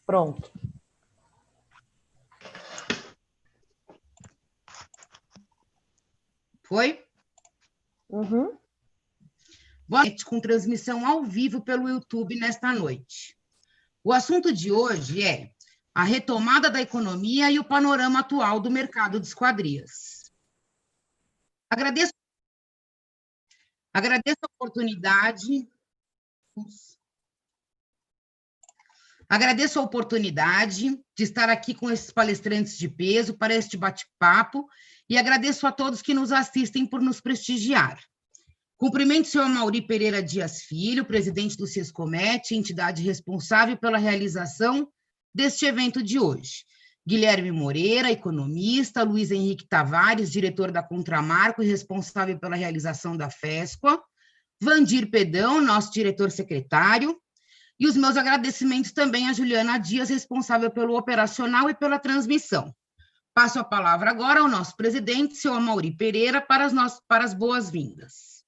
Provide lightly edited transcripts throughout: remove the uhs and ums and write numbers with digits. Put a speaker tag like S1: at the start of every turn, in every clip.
S1: Pronto.
S2: Foi?
S1: Uhum.
S2: Boa noite, com transmissão ao vivo pelo YouTube nesta noite. O assunto de hoje é a retomada da economia e o panorama atual do mercado de esquadrias. Agradeço a oportunidade. Agradeço a oportunidade de estar aqui com esses palestrantes de peso para este bate-papo e agradeço a todos que nos assistem por nos prestigiar. Cumprimento o senhor Amaury Pereira Dias Filho, presidente do Sescomet, entidade responsável pela realização deste evento de hoje. Guilherme Moreira, economista, Luiz Henrique Tavares, diretor da Contramarco e responsável pela realização da FESCOA, Vandir Pedão, nosso diretor-secretário, e os meus agradecimentos também a Juliana Dias, responsável pelo operacional e pela transmissão. Passo a palavra agora ao nosso presidente, senhor Amaury Pereira, para as boas-vindas.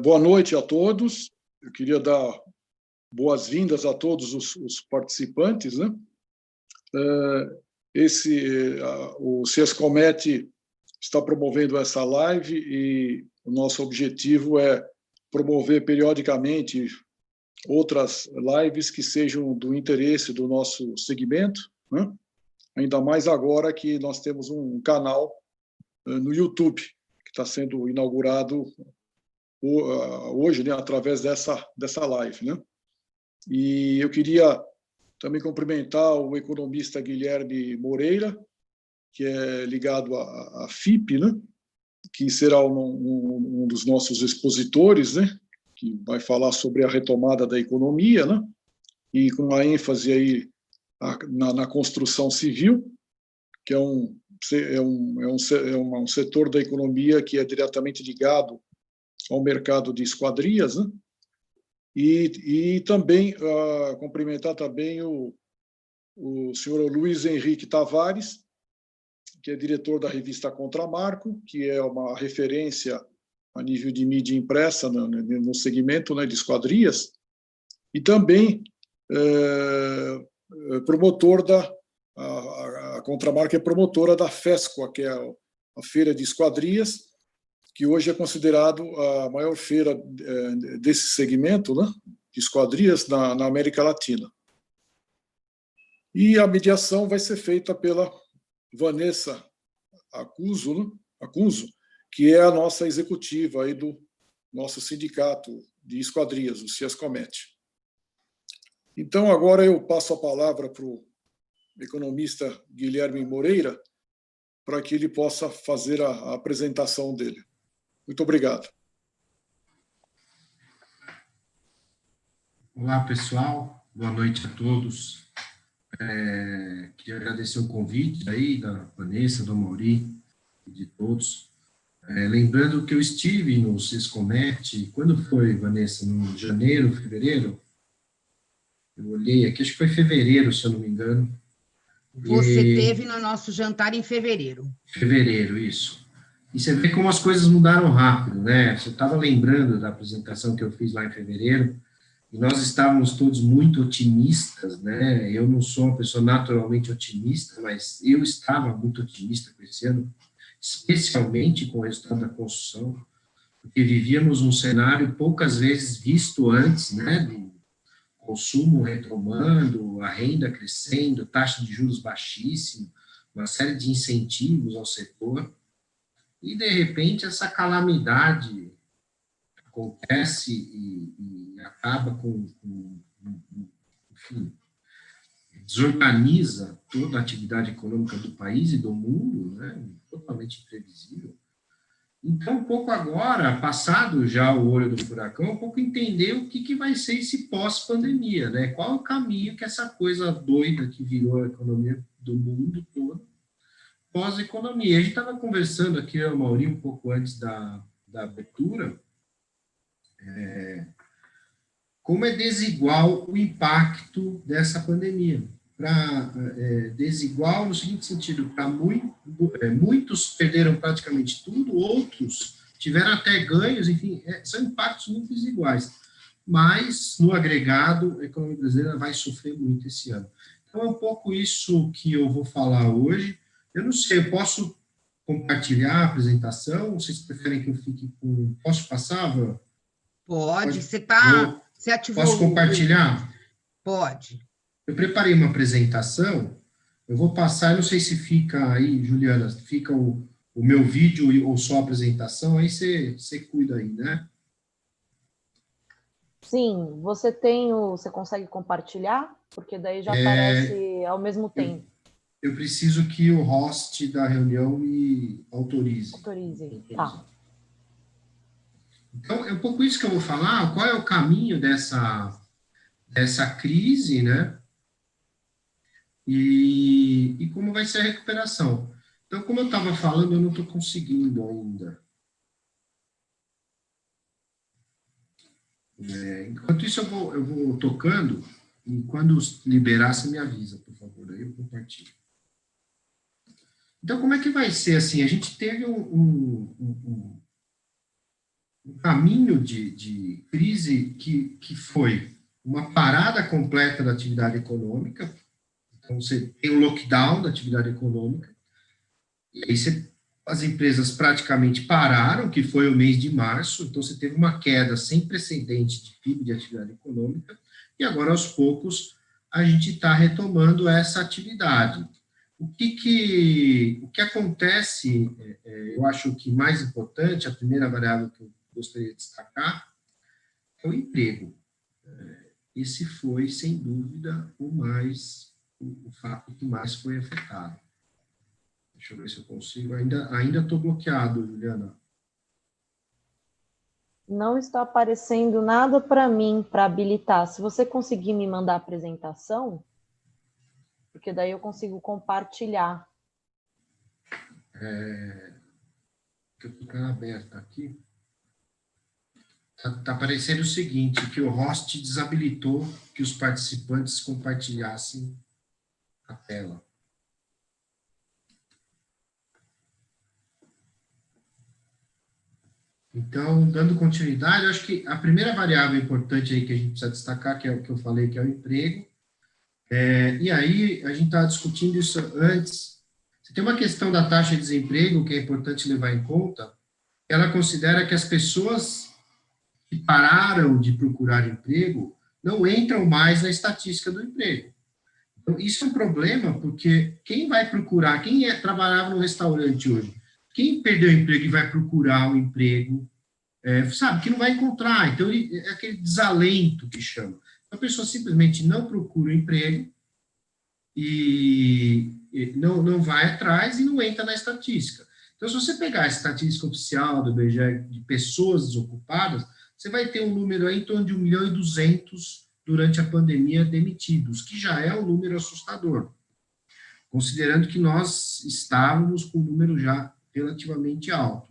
S3: Boa noite a todos. Eu queria dar boas-vindas a todos os participantes, né? O Sescomet está promovendo essa live e o nosso objetivo é promover periodicamente outras lives que sejam do interesse do nosso segmento, né? Ainda mais agora que nós temos um canal no YouTube, que está sendo inaugurado hoje, né, através dessa live, né? E eu queria também cumprimentar o economista Guilherme Moreira, que é ligado à FIP, né, que será um dos nossos expositores, né, que vai falar sobre a retomada da economia, né, e com uma ênfase aí na construção civil, que é um setor da economia que é diretamente ligado ao mercado de esquadrias, né? E também cumprimentar também o senhor Luiz Henrique Tavares, que é diretor da revista Contramarco, que é uma referência a nível de mídia impressa no segmento, né, de esquadrias, e também promotor a Contramarco é promotora da FESCOA, que é a Feira de Esquadrias, que hoje é considerado a maior feira desse segmento, né, de esquadrias na América Latina. E a mediação vai ser feita pela Vanessa Acunzo, né, que é a nossa executiva aí do nosso sindicato de esquadrias, o Sescomet. Então, agora eu passo a palavra para o economista Guilherme Moreira, para que ele possa fazer a apresentação dele. Muito obrigado.
S4: Olá, pessoal. Boa noite a todos. Queria agradecer o convite aí da Vanessa, do Amaury e de todos. Lembrando que eu estive no Sescomet, quando foi, Vanessa? No janeiro, fevereiro? Eu olhei aqui, acho que foi fevereiro, se eu não me engano.
S2: Você teve no nosso jantar em fevereiro.
S4: Fevereiro, isso. E você vê como as coisas mudaram rápido, né? Você estava lembrando da apresentação que eu fiz lá em fevereiro, e nós estávamos todos muito otimistas, né? Eu não sou uma pessoa naturalmente otimista, mas eu estava muito otimista com esse ano, especialmente com o resultado da construção, porque vivíamos um cenário poucas vezes visto antes, né? Do consumo retomando, a renda crescendo, taxa de juros baixíssima, uma série de incentivos ao setor, e, de repente, essa calamidade acontece e acaba enfim, desorganiza toda a atividade econômica do país e do mundo, né, totalmente imprevisível. Então, um pouco agora, passado já o olho do furacão, um pouco entender o que vai ser esse pós-pandemia, né? Qual é o caminho que essa coisa doida que virou a economia do mundo todo, pós-economia. A gente estava conversando aqui, eu e o Amaury, um pouco antes da abertura, como é desigual o impacto dessa pandemia. Desigual no seguinte sentido, para muitos perderam praticamente tudo, outros tiveram até ganhos, enfim, são impactos muito desiguais. mas, no agregado, a economia brasileira vai sofrer muito esse ano. Então, é um pouco isso que eu vou falar hoje. Eu não sei, eu posso compartilhar a apresentação? Vocês preferem que eu fique com... Posso passar, Van?
S2: Pode.
S4: Vou...
S2: Você ativou
S4: Posso compartilhar?
S2: Pode.
S4: Eu preparei uma apresentação, eu vou passar, eu não sei se fica aí, Juliana, fica o meu vídeo ou só a apresentação, aí você cuida aí, né?
S1: Sim, você consegue compartilhar? Porque daí já aparece ao mesmo tempo.
S4: Eu preciso que o host da reunião me autorize.
S1: Autorize, tá.
S4: Então, é um pouco isso que eu vou falar, qual é o caminho dessa crise, né? E como vai ser a recuperação. Então, como eu estava falando, eu não estou conseguindo ainda. Enquanto isso, eu vou tocando, e quando liberar, você me avisa, por favor, aí eu compartilho. Então, como é que vai ser assim? A gente teve um caminho de crise que foi uma parada completa da atividade econômica. Então, você tem um lockdown da atividade econômica, e aí as empresas praticamente pararam, que foi o mês de março, então você teve uma queda sem precedente de PIB de atividade econômica, e agora, aos poucos, a gente está retomando essa atividade. O que acontece, eu acho que mais importante, a primeira variável que eu gostaria de destacar, é o emprego. Esse foi, sem dúvida, o fato que mais foi afetado. Deixa eu ver se eu consigo. Ainda estou bloqueado, Juliana.
S1: Não está aparecendo nada para mim para habilitar. Se você conseguir me mandar a apresentação, porque daí eu consigo compartilhar.
S4: Eu estou com ela aberta aqui. Está aparecendo o seguinte, que o host desabilitou que os participantes compartilhassem a tela. Então, dando continuidade, eu acho que a primeira variável importante aí que a gente precisa destacar, que é o que eu falei, que é o emprego. E aí, a gente estava discutindo isso antes. Você tem uma questão da taxa de desemprego que é importante levar em conta. Ela considera que as pessoas que pararam de procurar emprego não entram mais na estatística do emprego. Então, isso é um problema, porque quem vai procurar, trabalhava no restaurante hoje, quem perdeu o emprego e vai procurar um emprego, sabe que não vai encontrar. Então, é aquele desalento que chama. A pessoa simplesmente não procura o emprego e não vai atrás e não entra na estatística. Então, se você pegar a estatística oficial do IBGE de pessoas desocupadas, você vai ter um número aí em torno de 1.200.000 durante a pandemia demitidos, que já é um número assustador, considerando que nós estávamos com um número já relativamente alto.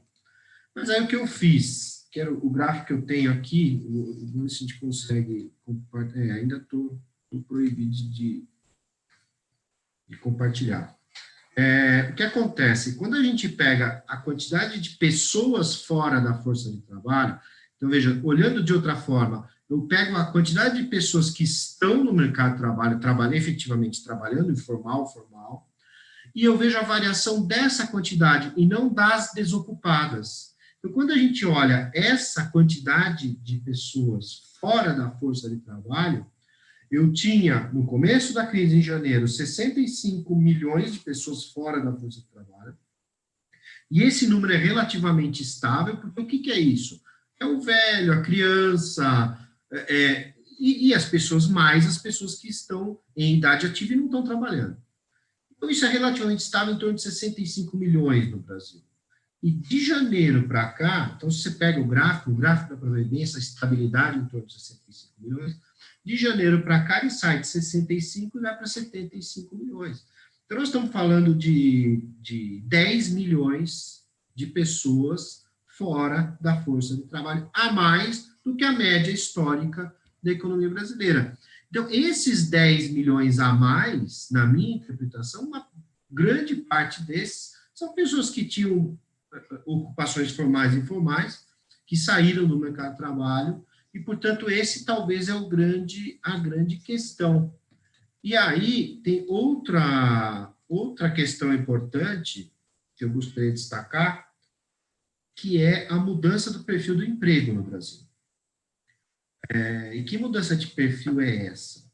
S4: Mas aí o que eu fiz, que era o gráfico que eu tenho aqui, vamos ver se a gente consegue compartilhar, ainda estou proibido de compartilhar. O que acontece? Quando a gente pega a quantidade de pessoas fora da força de trabalho, então, veja, olhando de outra forma, eu pego a quantidade de pessoas que estão no mercado de trabalho, efetivamente trabalhando, informal, formal, e eu vejo a variação dessa quantidade e não das desocupadas. Então, quando a gente olha essa quantidade de pessoas fora da força de trabalho, eu tinha, no começo da crise, em janeiro, 65 milhões de pessoas fora da força de trabalho, e esse número é relativamente estável, porque o que é isso? É o velho, a criança, e as pessoas que estão em idade ativa e não estão trabalhando. Então, isso é relativamente estável, em torno de 65 milhões no Brasil. E de janeiro para cá, então, se você pega o gráfico dá para ver bem essa estabilidade em torno de 65 milhões, de janeiro para cá, ele sai de 65 e vai para 75 milhões. Então, nós estamos falando de 10 milhões de pessoas fora da força de trabalho, a mais do que a média histórica da economia brasileira. Então, esses 10 milhões a mais, na minha interpretação, uma grande parte desses são pessoas que tinham ocupações formais e informais, que saíram do mercado de trabalho e, portanto, esse talvez é a grande questão. E aí tem outra questão importante que eu gostaria de destacar, que é a mudança do perfil do emprego no Brasil. E que mudança de perfil é essa?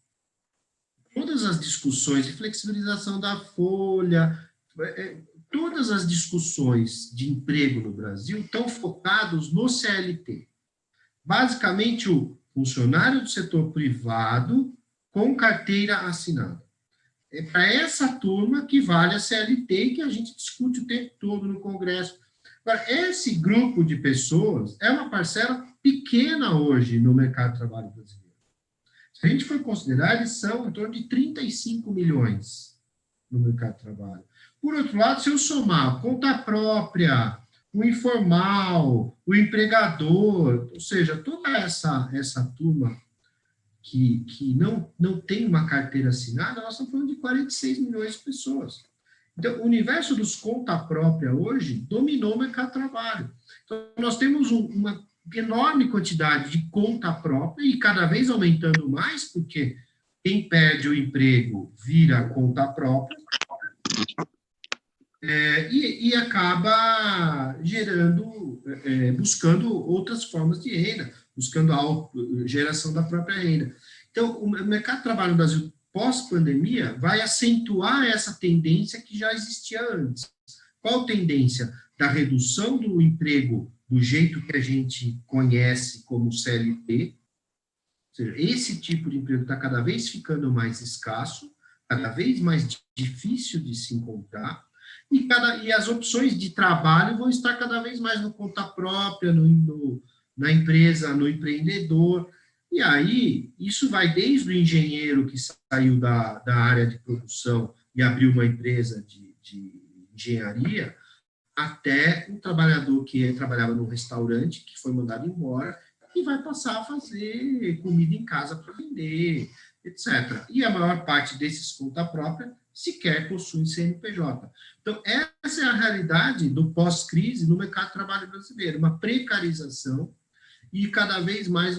S4: Todas as discussões de flexibilização da folha, todas as discussões de emprego no Brasil estão focados no CLT. Basicamente, o funcionário do setor privado com carteira assinada. É para essa turma que vale a CLT, que a gente discute o tempo todo no Congresso. Agora, esse grupo de pessoas é uma parcela pequena hoje no mercado de trabalho brasileiro. Se a gente for considerar, eles são em torno de 35 milhões no mercado de trabalho. Por outro lado, se eu somar conta própria, o informal, o empregador, ou seja, toda essa turma que não tem uma carteira assinada, nós estamos falando de 46 milhões de pessoas. Então, o universo dos conta própria hoje dominou o mercado de trabalho. Então, nós temos uma enorme quantidade de conta própria e cada vez aumentando mais, porque quem perde o emprego vira conta própria, e acaba buscando outras formas de renda, buscando a geração da própria renda. Então, o mercado de trabalho no Brasil pós-pandemia vai acentuar essa tendência que já existia antes. Qual tendência? Da redução do emprego do jeito que a gente conhece como CLT, ou seja, esse tipo de emprego está cada vez ficando mais escasso, cada vez mais difícil de se encontrar, e as opções de trabalho vão estar cada vez mais no conta própria, na empresa, no empreendedor. E aí, isso vai desde o engenheiro que saiu da área de produção e abriu uma empresa de engenharia, até um trabalhador que trabalhava num restaurante, que foi mandado embora, e vai passar a fazer comida em casa para vender, etc. E a maior parte desses conta própria sequer possuem CNPJ. Então, essa é a realidade do pós-crise no mercado de trabalho brasileiro, uma precarização e cada vez mais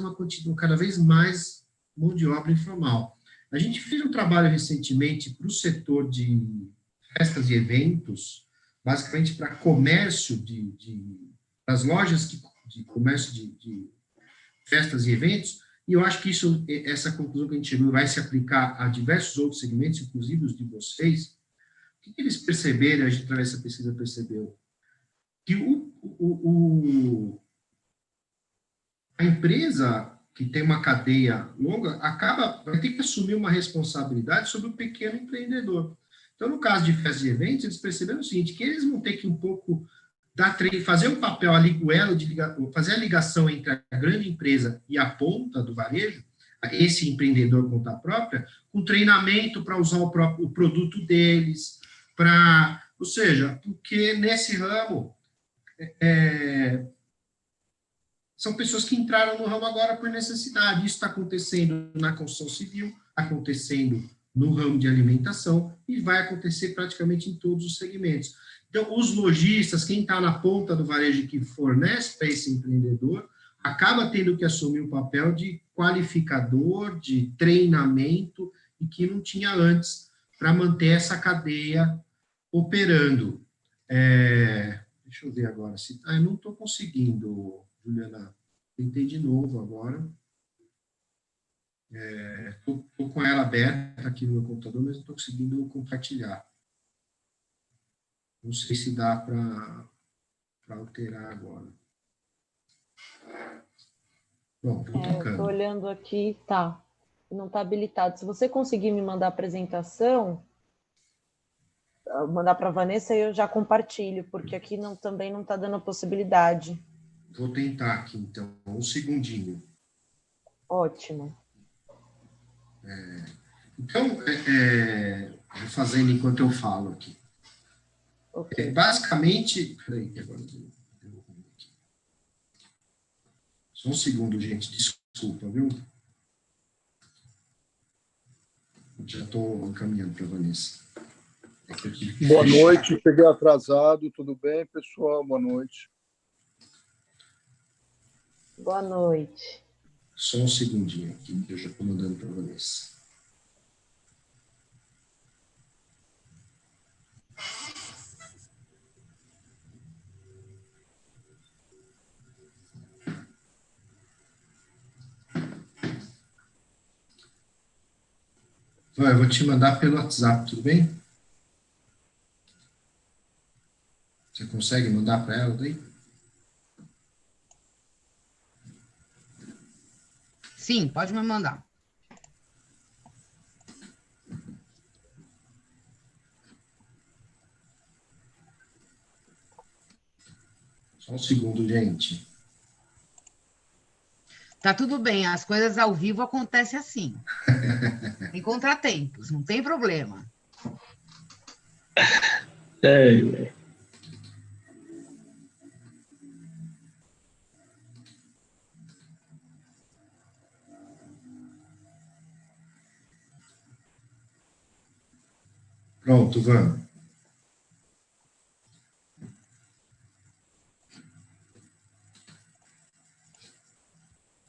S4: mão de obra informal. A gente fez um trabalho recentemente para o setor de festas e eventos, basicamente para comércio as lojas de comércio de festas e eventos, e eu acho que essa conclusão que a gente chegou vai se aplicar a diversos outros segmentos, inclusive os de vocês. O que eles perceberam, a gente, através dessa pesquisa, percebeu? Que a empresa que tem uma cadeia longa vai ter que assumir uma responsabilidade sobre o pequeno empreendedor. Então, no caso de festas e eventos, eles perceberam o seguinte, que eles vão ter que um pouco fazer um papel fazer a ligação entre a grande empresa e a ponta do varejo, esse empreendedor conta própria, com treinamento para usar o produto deles, ou seja, porque nesse ramo são pessoas que entraram no ramo agora por necessidade. Isso está acontecendo na construção civil, acontecendo no ramo de alimentação e vai acontecer praticamente em todos os segmentos. Então, os lojistas, quem está na ponta do varejo que fornece para esse empreendedor, acaba tendo que assumir um papel de qualificador, de treinamento, e que não tinha antes, para manter essa cadeia operando. Deixa eu ver agora. Eu não estou conseguindo, Juliana. Tentei de novo agora. Estou com ela aberta aqui no meu computador, mas não estou conseguindo compartilhar. Não sei se dá para alterar agora. Bom, estou tocando.
S1: Estou olhando aqui, tá. Não está habilitado. Se você conseguir me mandar a apresentação, mandar para a Vanessa, eu já compartilho, porque aqui também não está dando a possibilidade.
S4: Vou tentar aqui, então. Um segundinho.
S1: Ótimo.
S4: Então, vou fazendo enquanto eu falo aqui.
S1: Okay.
S4: Basicamente... Peraí, agora eu vou aqui. Só um segundo, gente. Desculpa, viu? Já estou encaminhando para a Vanessa.
S3: Boa noite, cheguei atrasado. Tudo bem, pessoal? Boa noite.
S1: Boa noite.
S4: Só um segundinho aqui, que eu já estou mandando para a Vanessa. Eu vou te mandar pelo WhatsApp, tudo bem? Você consegue mandar para ela daí?
S2: Sim, pode me mandar.
S4: Só um segundo, gente.
S2: Tá tudo bem, as coisas ao vivo acontecem assim. Tem contratempos, não tem problema.
S5: É,
S4: Pronto, vamos.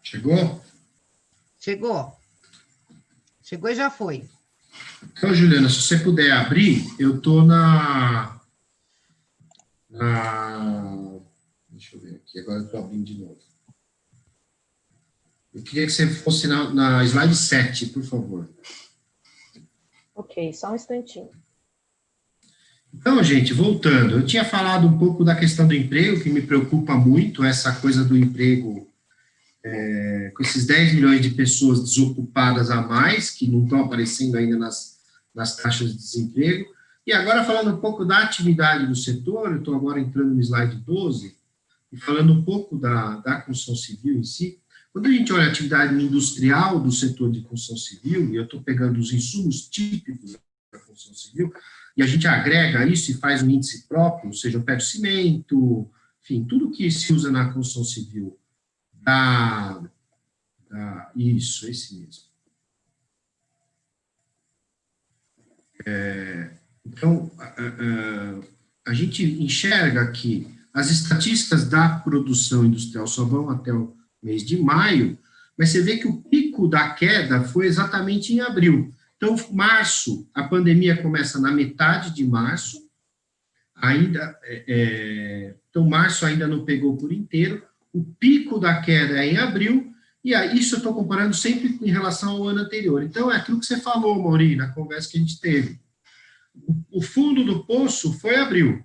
S4: Chegou?
S2: Chegou? Chegou e já foi.
S4: Então, Juliana, se você puder abrir, eu estou deixa eu ver aqui, agora eu estou abrindo de novo. Eu queria que você fosse na slide 7, por favor.
S1: Ok, só um instantinho.
S4: Então, gente, voltando, eu tinha falado um pouco da questão do emprego, que me preocupa muito, essa coisa do emprego, com esses 10 milhões de pessoas desocupadas a mais, que não estão aparecendo ainda nas taxas de desemprego. E agora, falando um pouco da atividade do setor, eu estou agora entrando no slide 12, e falando um pouco da construção civil em si. Quando a gente olha a atividade industrial do setor de construção civil, e eu estou pegando os insumos típicos da construção civil, e a gente agrega isso e faz um índice próprio, ou seja, eu pego cimento, enfim, tudo que se usa na construção civil, isso, esse mesmo. Então, a gente enxerga que as estatísticas da produção industrial só vão até o mês de maio, mas você vê que o pico da queda foi exatamente em abril. Então, março, a pandemia começa na metade de março, então março ainda não pegou por inteiro, o pico da queda é em abril, e aí, isso eu estou comparando sempre em relação ao ano anterior. Então, é aquilo que você falou, Mauri, na conversa que a gente teve. O fundo do poço foi abril.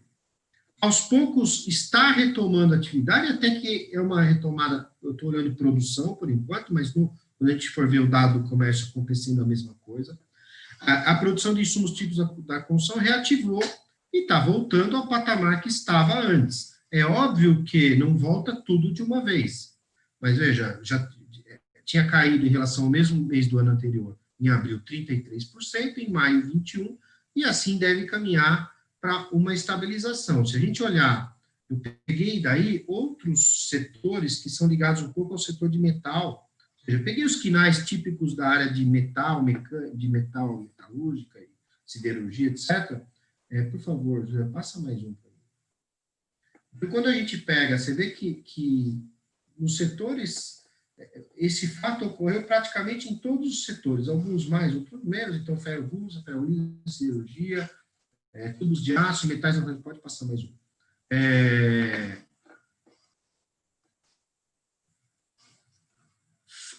S4: Aos poucos está retomando a atividade, até que é uma retomada, eu estou olhando produção por enquanto, mas quando a gente for ver o dado do comércio acontecendo a mesma coisa. A produção de insumos típicos da construção reativou e está voltando ao patamar que estava antes. É óbvio que não volta tudo de uma vez, mas veja, já tinha caído em relação ao mesmo mês do ano anterior, em abril 33%, em maio 21%, e assim deve caminhar para uma estabilização. Se a gente olhar, eu peguei daí outros setores que são ligados um pouco ao setor de metal, ou seja, eu peguei os quinais típicos da área de metal, metalúrgica, siderurgia, etc. Por favor, José, passa mais um para mim. Então, quando a gente pega, você vê que nos setores, esse fato ocorreu praticamente em todos os setores, alguns mais, outros menos, então ferro-gusa, ferro-lisa, siderurgia, tubos de aço, metais, pode passar mais um.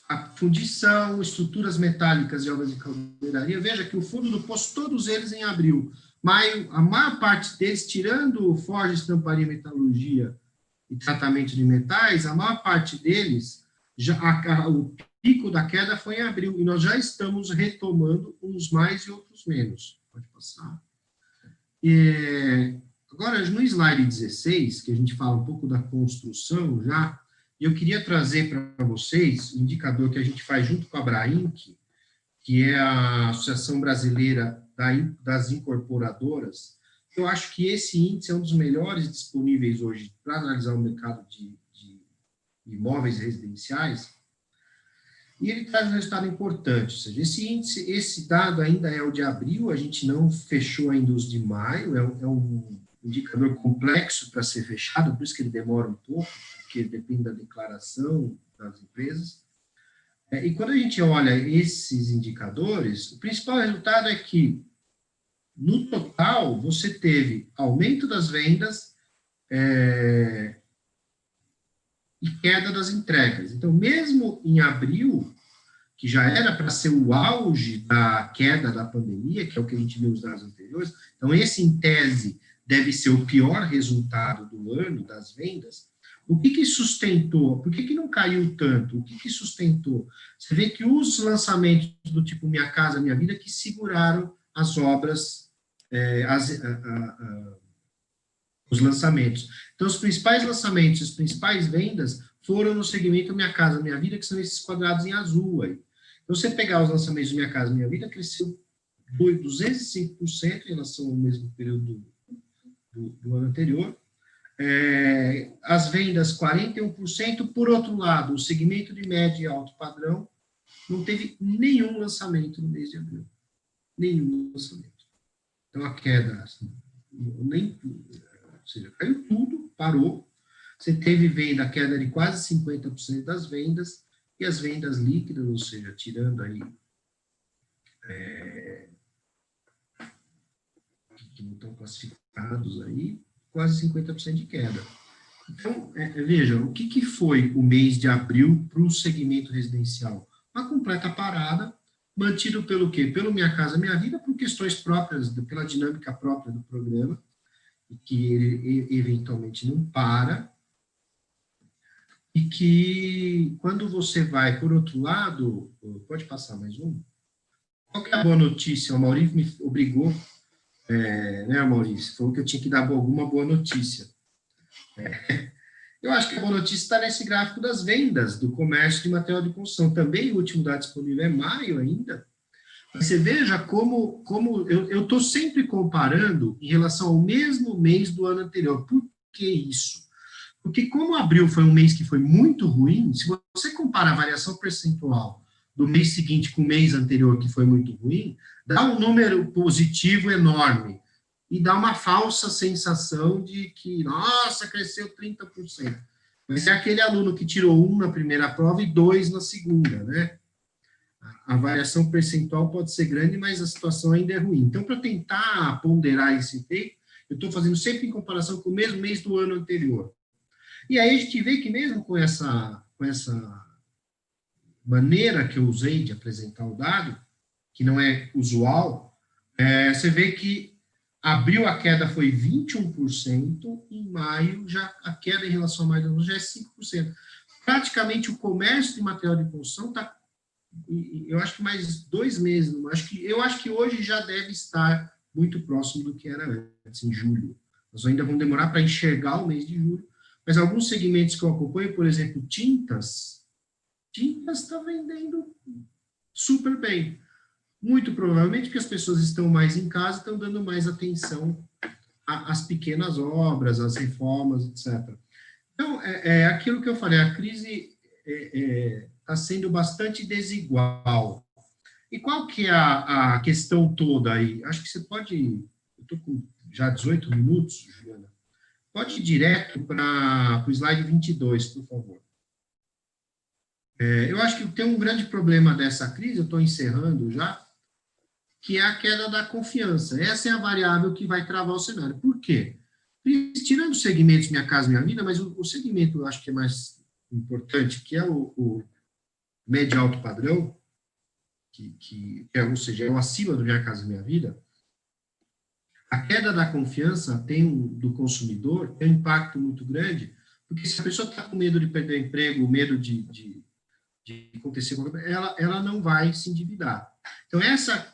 S4: A fundição, estruturas metálicas e obras de caldeiraria, veja que o fundo do poço, todos eles em abril. Maio, a maior parte deles, tirando forja, estamparia, metalurgia e tratamento de metais, a maior parte deles, o pico da queda foi em abril, e nós já estamos retomando uns mais e outros menos. Pode passar. Agora, no slide 16, que a gente fala um pouco da construção já, eu queria trazer para vocês um indicador que a gente faz junto com a Abrainc, que é a Associação Brasileira das Incorporadoras. Eu acho que esse índice é um dos melhores disponíveis hoje para analisar o mercado de imóveis residenciais, e ele traz um resultado importante, ou seja, esse índice, esse dado ainda é o de abril, a gente não fechou ainda os de maio, é um indicador complexo para ser fechado, por isso que ele demora um pouco, porque depende da declaração das empresas, E quando a gente olha esses indicadores, o principal resultado é que, no total, você teve aumento das vendas e queda das entregas. Então, mesmo em abril, que já era para ser o auge da queda da pandemia, que é o que a gente viu nos dados anteriores, então esse, em tese, deve ser o pior resultado do ano das vendas. O que sustentou? Por que não caiu tanto? O que sustentou? Você vê que os lançamentos do tipo Minha Casa, Minha Vida, que seguraram as obras, os lançamentos. Então, os principais lançamentos, as principais vendas foram no segmento Minha Casa, Minha Vida, que são esses quadrados em azul aí. Então, você pegar os lançamentos de Minha Casa, Minha Vida, cresceu 205% em relação ao mesmo período do ano anterior. As vendas, 41%. Por outro lado, o segmento de médio e alto padrão não teve nenhum lançamento no mês de abril. Nenhum lançamento. Então, a queda, assim, ou seja, caiu tudo, parou. Você teve queda de quase 50% das vendas, e as vendas líquidas, ou seja, tirando aí que não estão classificados aí, quase 50% de queda. Então, veja, o que foi o mês de abril para o segmento residencial? Uma completa parada, mantido pelo quê? Pelo Minha Casa Minha Vida, por questões próprias, pela dinâmica própria do programa, que ele eventualmente não para, e que, quando você vai, por outro lado, pode passar mais um? Qual que é a boa notícia? O Maurício me obrigou, né, Maurício? Falou que eu tinha que dar alguma boa notícia. Eu acho que a boa notícia está nesse gráfico das vendas do comércio de material de construção. Também o último dado disponível é maio ainda. Você veja como eu estou sempre comparando em relação ao mesmo mês do ano anterior. Por que isso? Porque como abril foi um mês que foi muito ruim, se você compara a variação percentual do mês seguinte com o mês anterior, que foi muito ruim, dá um número positivo enorme e dá uma falsa sensação de que, nossa, cresceu 30%. Mas é aquele aluno que tirou 1 na primeira prova e 2 na segunda, né? A variação percentual pode ser grande, mas a situação ainda é ruim. Então, para tentar ponderar esse efeito, eu estou fazendo sempre em comparação com o mesmo mês do ano anterior. E aí a gente vê que mesmo com essa maneira que eu usei de apresentar o dado, que não é usual, você vê que abril a queda foi 21%, em maio já a queda em relação a maio já é 5%. Praticamente o comércio de material de construção está, eu acho que mais 2 meses, eu acho que hoje já deve estar muito próximo do que era antes, em julho. Nós ainda vamos demorar para enxergar o mês de julho, mas alguns segmentos que eu acompanho, por exemplo, tintas está vendendo super bem. Muito provavelmente porque as pessoas estão mais em casa, estão dando mais atenção às pequenas obras, às reformas, etc. Então, é aquilo que eu falei, a crise está sendo bastante desigual. E qual que é a questão toda aí? Acho que você pode... Eu estou com já 18 minutos, Juliana. Pode ir direto para o slide 22, por favor. Eu acho que tem um grande problema dessa crise, eu estou encerrando já, que é a queda da confiança. Essa é a variável que vai travar o cenário. Por quê? Tirando os segmentos Minha Casa Minha Vida, mas o segmento eu acho que é mais importante, que é o médio e alto padrão, ou seja, é o acima do Minha Casa Minha Vida, a queda da confiança do consumidor tem um impacto muito grande, porque se a pessoa está com medo de perder o emprego, medo de acontecer, ela não vai se endividar. Então, essa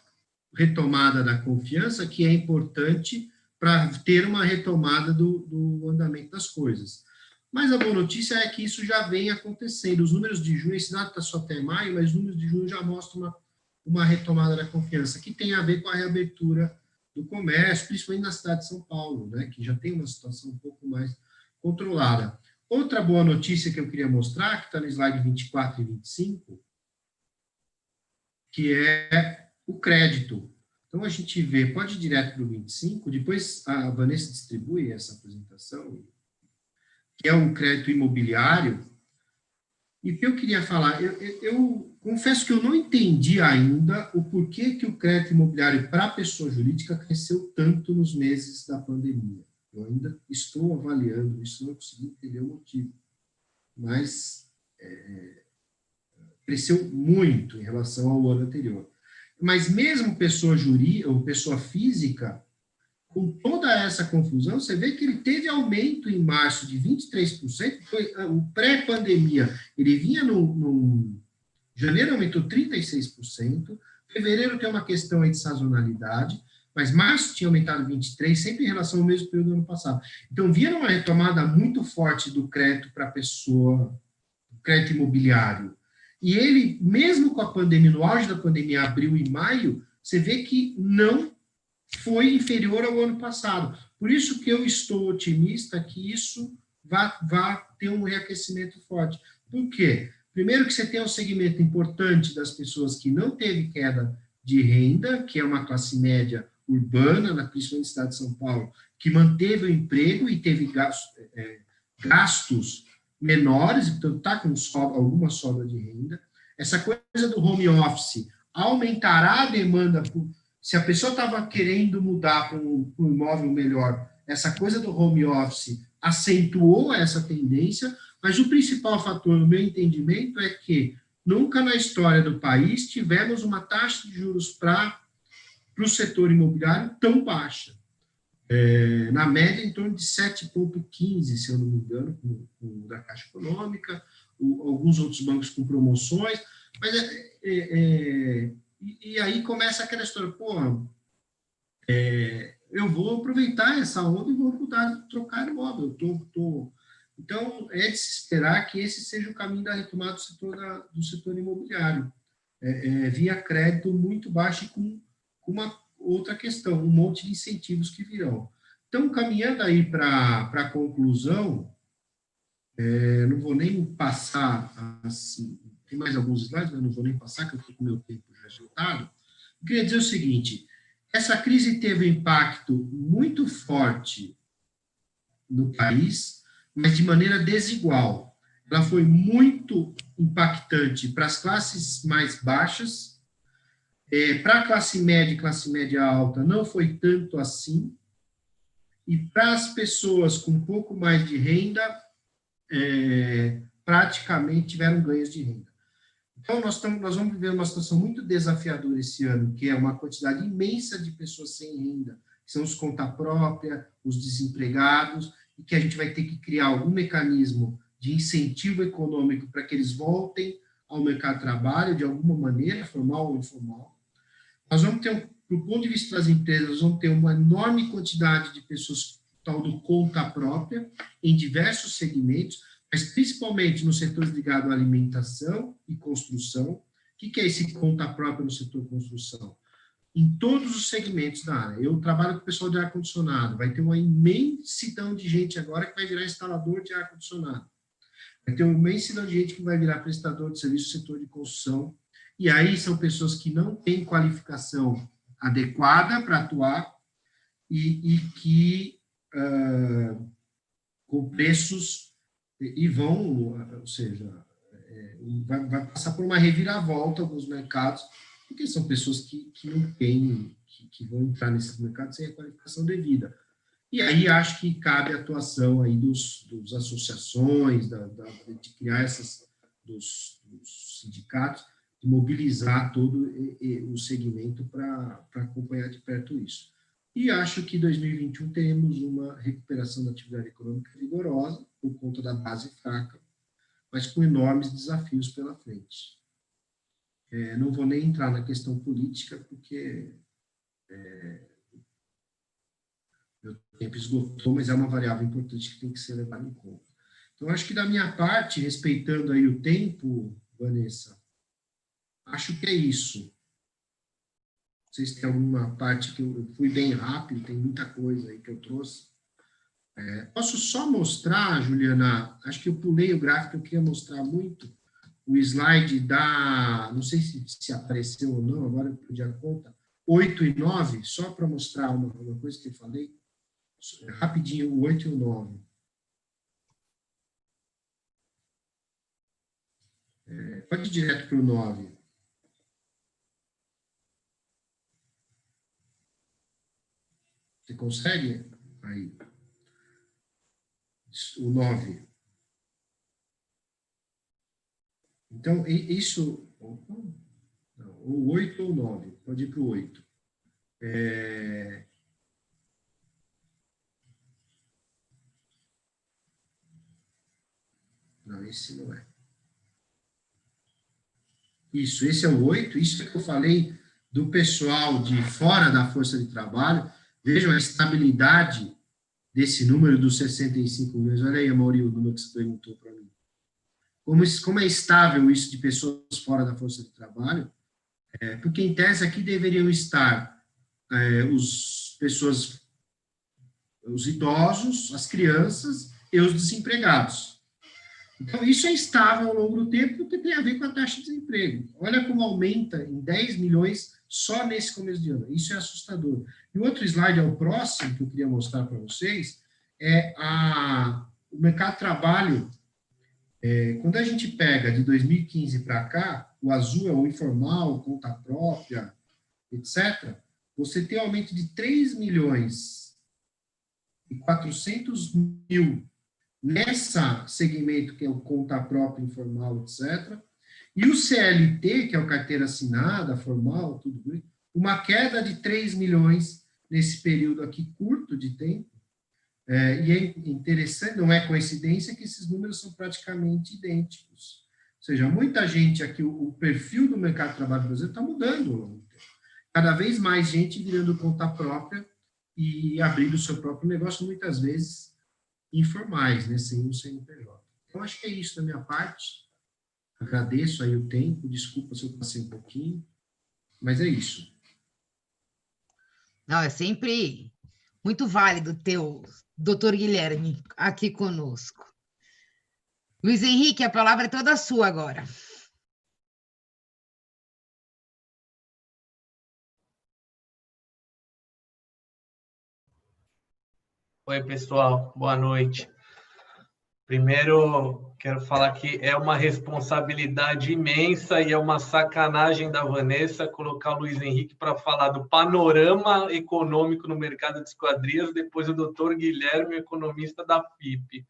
S4: retomada da confiança que é importante para ter uma retomada do andamento das coisas. Mas a boa notícia é que isso já vem acontecendo. Os números de junho, esse dado está só até maio, mas os números de junho já mostram uma retomada da confiança, que tem a ver com a reabertura do comércio, principalmente na cidade de São Paulo, né, que já tem uma situação um pouco mais controlada. Outra boa notícia que eu queria mostrar, que está no slide 24 e 25, que é o crédito. Então, a gente vê, pode ir direto para o 25, depois a Vanessa distribui essa apresentação, que é um crédito imobiliário, E o que eu queria falar, eu confesso que eu não entendi ainda o porquê que o crédito imobiliário para a pessoa jurídica cresceu tanto nos meses da pandemia. Eu ainda estou avaliando isso, não consegui entender o motivo. Mas cresceu muito em relação ao ano anterior. Mas mesmo pessoa jurídica ou pessoa física, com toda essa confusão, você vê que ele teve aumento em março de 23%, foi o pré-pandemia, ele vinha no janeiro aumentou 36%, fevereiro tem uma questão aí de sazonalidade, mas março tinha aumentado 23%, sempre em relação ao mesmo período do ano passado. Então, vinha uma retomada muito forte do crédito para a pessoa, crédito imobiliário. E ele, mesmo com a pandemia, no auge da pandemia, abril e maio, você vê que não foi inferior ao ano passado. Por isso que eu estou otimista que isso vá ter um reaquecimento forte. Por quê? Primeiro que você tem um segmento importante das pessoas que não teve queda de renda, que é uma classe média urbana, principalmente na cidade de São Paulo, que manteve o emprego e teve gastos menores, então está com alguma sobra de renda. Essa coisa do home office aumentará a demanda se a pessoa estava querendo mudar para um imóvel melhor, essa coisa do home office acentuou essa tendência, mas o principal fator, no meu entendimento, é que nunca na história do país tivemos uma taxa de juros para o setor imobiliário tão baixa. Na média, em torno de 7,15, se eu não me engano, com da Caixa Econômica, alguns outros bancos com promoções, mas e aí começa aquela história, eu vou aproveitar essa onda e vou mudar, trocar imóvel. Então, é de se esperar que esse seja o caminho da retomada do setor imobiliário, via crédito muito baixo e com uma outra questão, um monte de incentivos que virão. Então, caminhando aí para a conclusão, não vou nem passar, assim, tem mais alguns slides, mas não vou nem passar, que eu estou com o meu tempo já esgotado. Eu queria dizer o seguinte, essa crise teve um impacto muito forte no país, mas de maneira desigual. Ela foi muito impactante para as classes mais baixas, para a classe média e classe média alta não foi tanto assim, e para as pessoas com um pouco mais de renda, praticamente tiveram ganhos de renda. Então, nós vamos viver uma situação muito desafiadora esse ano, que é uma quantidade imensa de pessoas sem renda, que são os conta própria, os desempregados, e que a gente vai ter que criar algum mecanismo de incentivo econômico para que eles voltem ao mercado de trabalho, de alguma maneira, formal ou informal. Nós vamos ter, do ponto de vista das empresas, nós vamos ter uma enorme quantidade de pessoas, tal do conta própria, em diversos segmentos, mas principalmente nos setores ligados à alimentação e construção. O que é esse conta própria no setor construção? Em todos os segmentos da área. Eu trabalho com o pessoal de ar-condicionado, vai ter uma imensidão de gente agora que vai virar instalador de ar-condicionado. Vai ter uma imensidão de gente que vai virar prestador de serviço no setor de construção. E aí são pessoas que não têm qualificação adequada para atuar e que, com preços, e vão, ou seja, vai passar por uma reviravolta alguns mercados, porque são pessoas que não têm, que vão entrar nesses mercados sem a qualificação devida. E aí acho que cabe a atuação aí dos associações, de criar dos sindicatos, de mobilizar todo o segmento para acompanhar de perto isso. E acho que em 2021 teremos uma recuperação da atividade econômica vigorosa, por conta da base fraca, mas com enormes desafios pela frente. Não vou nem entrar na questão política, porque meu tempo esgotou, mas é uma variável importante que tem que ser levada em conta. Então, acho que da minha parte, respeitando aí o tempo, Vanessa, acho que é isso. Não sei se tem alguma parte que eu fui bem rápido, tem muita coisa aí que eu trouxe. Posso só mostrar, Juliana, acho que eu pulei o gráfico, eu queria mostrar muito, o slide não sei se apareceu ou não, agora eu perdi a conta, 8 e 9, só para mostrar uma coisa que eu falei, rapidinho, o 8 e o 9. Pode ir direto para o 9. Você consegue? Aí. O 9. Então, isso... Não, o 8 ou o 9. Pode ir para o 8. Não, esse não é. Isso, esse é o 8. Isso é que eu falei do pessoal de fora da força de trabalho. Vejam a estabilidade desse número dos 65 milhões. Olha aí, Amaury, o número que você perguntou para mim. Como é estável isso de pessoas fora da força de trabalho? Porque, em tese, aqui deveriam estar os idosos, as crianças e os desempregados. Então, isso é estável ao longo do tempo, porque tem a ver com a taxa de desemprego. Olha como aumenta em 10 milhões só nesse começo de ano. Isso é assustador. E o outro slide, é o próximo, que eu queria mostrar para vocês, é o mercado de trabalho. Quando a gente pega de 2015 para cá, o azul é o informal, conta própria, etc., você tem um aumento de 3 milhões e 400 mil nessa segmento, que é o conta própria, informal, etc., e o CLT, que é o carteira assinada, formal, tudo isso, uma queda de 3 milhões nesse período aqui curto de tempo. E é interessante, não é coincidência que esses números são praticamente idênticos. Ou seja, muita gente aqui, o perfil do mercado de trabalho brasileiro está mudando ao longo do tempo. Cada vez mais gente virando conta própria e abrindo o seu próprio negócio, muitas vezes informais, né, sem um CNPJ. Então, acho que é isso da minha parte. Agradeço aí o tempo, desculpa se eu passei um pouquinho, mas é isso.
S2: Não, é sempre muito válido ter o doutor Guilherme aqui conosco. Luiz Henrique, a palavra é toda sua agora.
S5: Oi, pessoal, boa noite. Primeiro, quero falar que é uma responsabilidade imensa e é uma sacanagem da Vanessa colocar o Luiz Henrique para falar do panorama econômico no mercado de esquadrias, depois o doutor Guilherme, economista da FIP.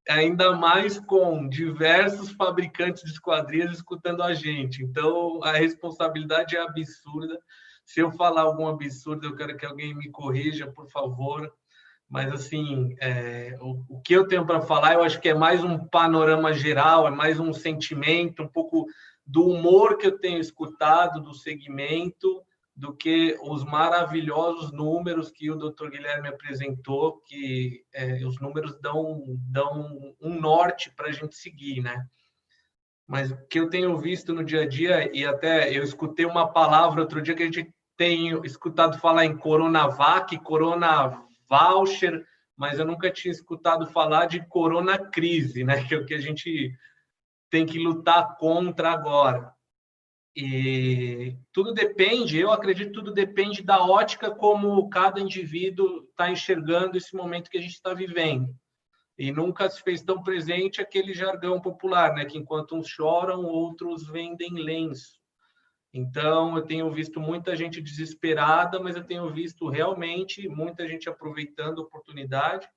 S5: Ainda mais com diversos fabricantes de esquadrias escutando a gente. Então, a responsabilidade é absurda. Se eu falar algum absurdo, eu quero que alguém me corrija, por favor. Mas, assim, o que eu tenho para falar, eu acho que é mais um panorama geral, é mais um sentimento, um pouco do humor que eu tenho escutado do segmento, do que os maravilhosos números que o doutor Guilherme apresentou, que os números dão um norte para a gente seguir, né? Mas o que eu tenho visto no dia a dia, e até eu escutei uma palavra outro dia que a gente tem escutado falar em Coronavac, Coronavoucher, mas eu nunca tinha escutado falar de coronacrise, né? Que é o que a gente tem que lutar contra agora. E tudo depende, eu acredito que tudo depende da ótica como cada indivíduo está enxergando esse momento que a gente está vivendo. E nunca se fez tão presente aquele jargão popular, né? Que enquanto uns choram, outros vendem lenço. Então, eu tenho visto muita gente desesperada, mas eu tenho visto realmente muita gente aproveitando a oportunidade,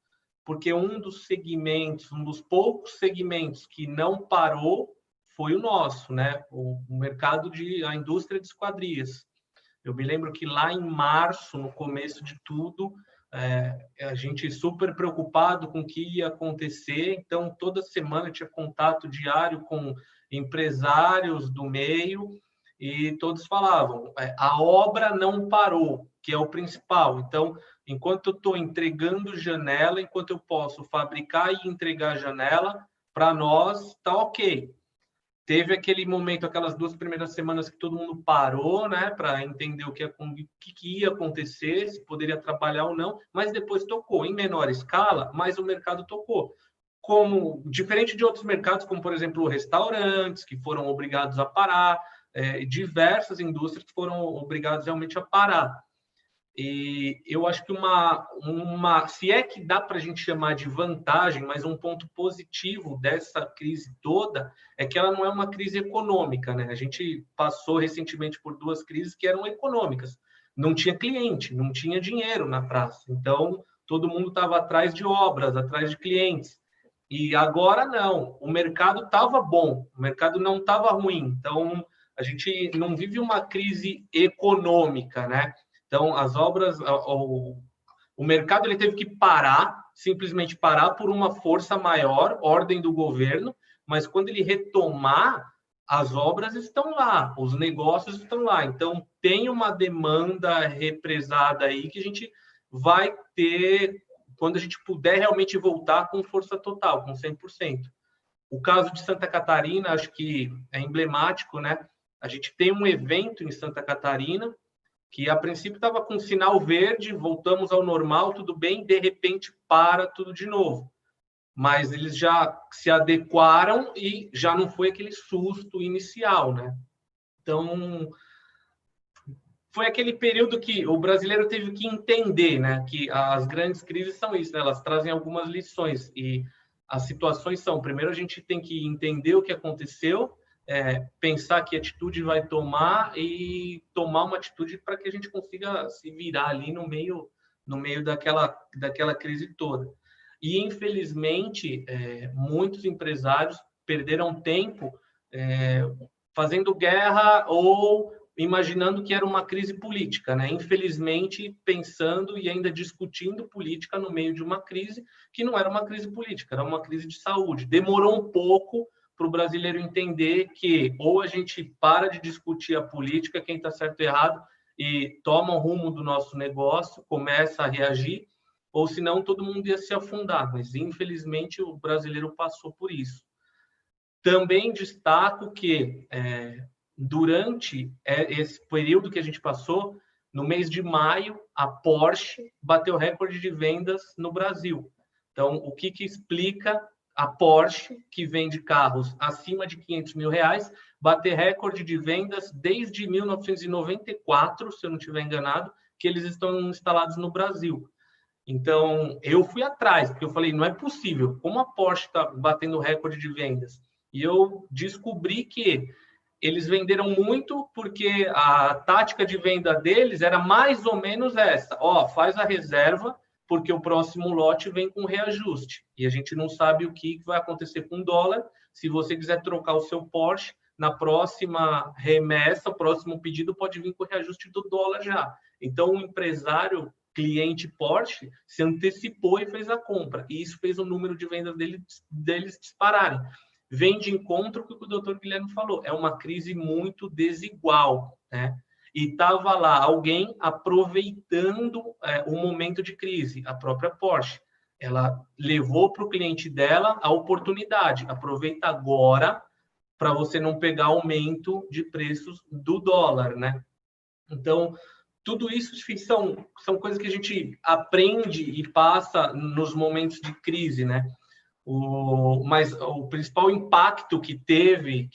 S5: porque um dos segmentos, um dos poucos segmentos que não parou foi o nosso, né? O mercado a indústria de esquadrias. Eu me lembro que lá em março, no começo de tudo, a gente super preocupado com o que ia acontecer, então toda semana tinha contato diário com empresários do meio e todos falavam, a obra não parou, que é o principal. Então, enquanto eu estou entregando janela, enquanto eu posso fabricar e entregar janela, para nós está ok. Teve aquele momento, aquelas 2 primeiras semanas que todo mundo parou, né, para entender o que ia acontecer, se poderia trabalhar ou não, mas depois tocou em menor escala, mas o mercado tocou. Como diferente de outros mercados, como por exemplo restaurantes que foram obrigados a parar, diversas indústrias que foram obrigadas realmente a parar. E eu acho que se é que dá para a gente chamar de vantagem, mas um ponto positivo dessa crise toda é que ela não é uma crise econômica, né? A gente passou recentemente por 2 crises que eram econômicas. Não tinha cliente, não tinha dinheiro na praça. Então, todo mundo estava atrás de obras, atrás de clientes. E agora não, o mercado estava bom, o mercado não estava ruim. Então, a gente não vive uma crise econômica, né? Então, as obras, o mercado ele teve que parar, simplesmente parar por uma força maior, ordem do governo, mas quando ele retomar, as obras estão lá, os negócios estão lá. Então, tem uma demanda represada aí que a gente vai ter quando a gente puder realmente voltar com força total, com 100%. O caso de Santa Catarina, acho que é emblemático, né? A gente tem um evento em Santa Catarina que a princípio estava com sinal verde, voltamos ao normal, tudo bem, de repente para tudo de novo. Mas eles já se adequaram e já não foi aquele susto inicial, né? Então, foi aquele período que o brasileiro teve que entender, né? Que as grandes crises são isso, né? Elas trazem algumas lições e as situações são, primeiro a gente tem que entender o que aconteceu, pensar que atitude vai tomar e tomar uma atitude para que a gente consiga se virar ali no meio daquela crise toda. E, infelizmente, muitos empresários perderam tempo fazendo guerra ou imaginando que era uma crise política, né? Infelizmente, pensando e ainda discutindo política no meio de uma crise que não era uma crise política, era uma crise de saúde. Demorou um pouco para o brasileiro entender que ou a gente para de discutir a política, quem está certo e errado, e toma o rumo do nosso negócio, começa a reagir, ou senão todo mundo ia se afundar. Mas, infelizmente, o brasileiro passou por isso. Também destaco que, durante esse período que a gente passou, no mês de maio, a Porsche bateu recorde de vendas no Brasil. Então, o que explica a Porsche, que vende carros acima de R$500 mil, bater recorde de vendas desde 1994, se eu não estiver enganado, que eles estão instalados no Brasil. Então, eu fui atrás, porque eu falei, não é possível, como a Porsche está batendo recorde de vendas? E eu descobri que eles venderam muito porque a tática de venda deles era mais ou menos essa. Faz a reserva, porque o próximo lote vem com reajuste. E a gente não sabe o que vai acontecer com o dólar. Se você quiser trocar o seu Porsche, na próxima remessa, o próximo pedido pode vir com o reajuste do dólar já. Então, o empresário, cliente Porsche, se antecipou e fez a compra. E isso fez o número de vendas deles dispararem. Vem de encontro com o que o doutor Guilherme falou. É uma crise muito desigual, né? E estava lá alguém aproveitando o momento de crise, a própria Porsche. Ela levou para o cliente dela a oportunidade. Aproveita agora para você não pegar aumento de preços do dólar, né? Então, tudo isso são coisas que a gente aprende e passa nos momentos de crise, né? Mas o principal impacto que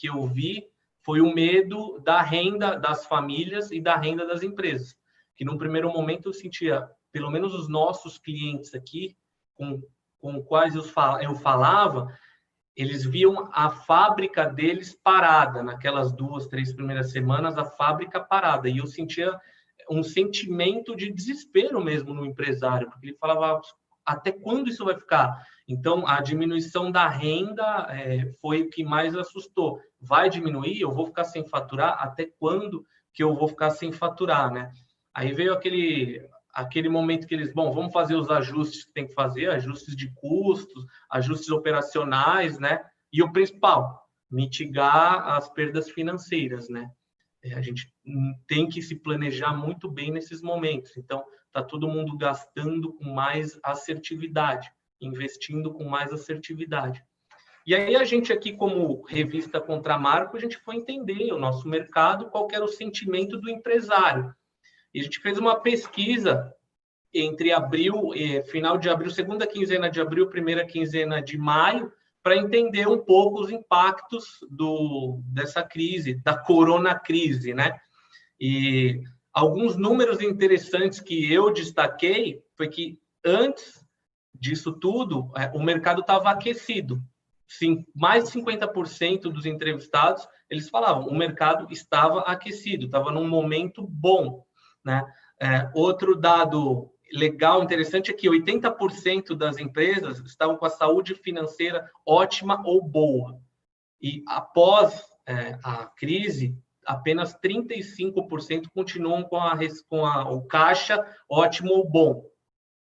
S5: eu vi, foi o medo da renda das famílias e da renda das empresas. Que, num primeiro momento, eu sentia, pelo menos os nossos clientes aqui, com quais eu falava, eles viam a fábrica deles parada. Naquelas 2, 3 primeiras semanas, a fábrica parada. E eu sentia um sentimento de desespero mesmo no empresário, porque ele falava, até quando isso vai ficar? Então, a diminuição da renda foi o que mais assustou. Vai diminuir? Eu vou ficar sem faturar? Até quando que eu vou ficar sem faturar, né? Aí veio aquele momento que eles, vamos fazer os ajustes que tem que fazer, ajustes de custos, ajustes operacionais, né? E o principal, mitigar as perdas financeiras, né? A gente tem que se planejar muito bem nesses momentos. Então, está todo mundo gastando com mais assertividade, investindo com mais assertividade. E aí a gente aqui, como revista Contramarco, a gente foi entender o nosso mercado, qual que era o sentimento do empresário. E a gente fez uma pesquisa entre final de abril, segunda quinzena de abril, primeira quinzena de maio, para entender um pouco os impactos dessa crise, da coronacrise, né? E Alguns números interessantes que eu destaquei foi que antes disso tudo, o mercado estava aquecido. Sim, mais de 50% dos entrevistados, eles falavam, o mercado estava aquecido, estava num momento bom, né? Outro dado legal, interessante, é que 80% das empresas estavam com a saúde financeira ótima ou boa. E após a crise, apenas 35% continuam com o caixa ótimo ou bom.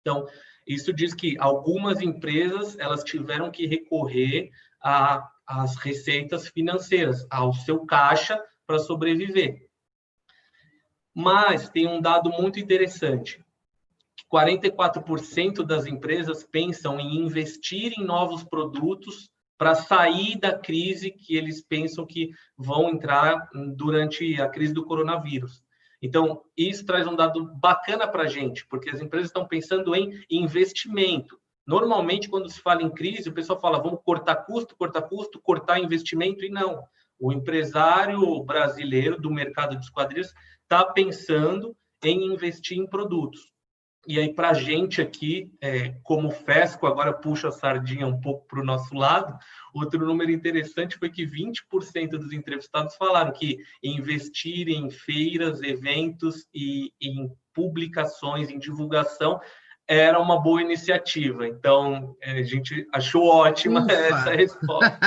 S5: Então, isso diz que algumas empresas elas tiveram que recorrer às receitas financeiras, ao seu caixa para sobreviver. Mas tem um dado muito interessante. 44% das empresas pensam em investir em novos produtos para sair da crise que eles pensam que vão entrar durante a crise do coronavírus. Então, isso traz um dado bacana para a gente, porque as empresas estão pensando em investimento. Normalmente, quando se fala em crise, o pessoal fala, vamos cortar custo, cortar investimento, e não. O empresário brasileiro do mercado de esquadrias está pensando em investir em produtos. E aí, para a gente aqui, como FESCO, agora puxa a sardinha um pouco para o nosso lado, outro número interessante foi que 20% dos entrevistados falaram que investir em feiras, eventos e em publicações, em divulgação, era uma boa iniciativa. Então, a gente achou ótima essa resposta.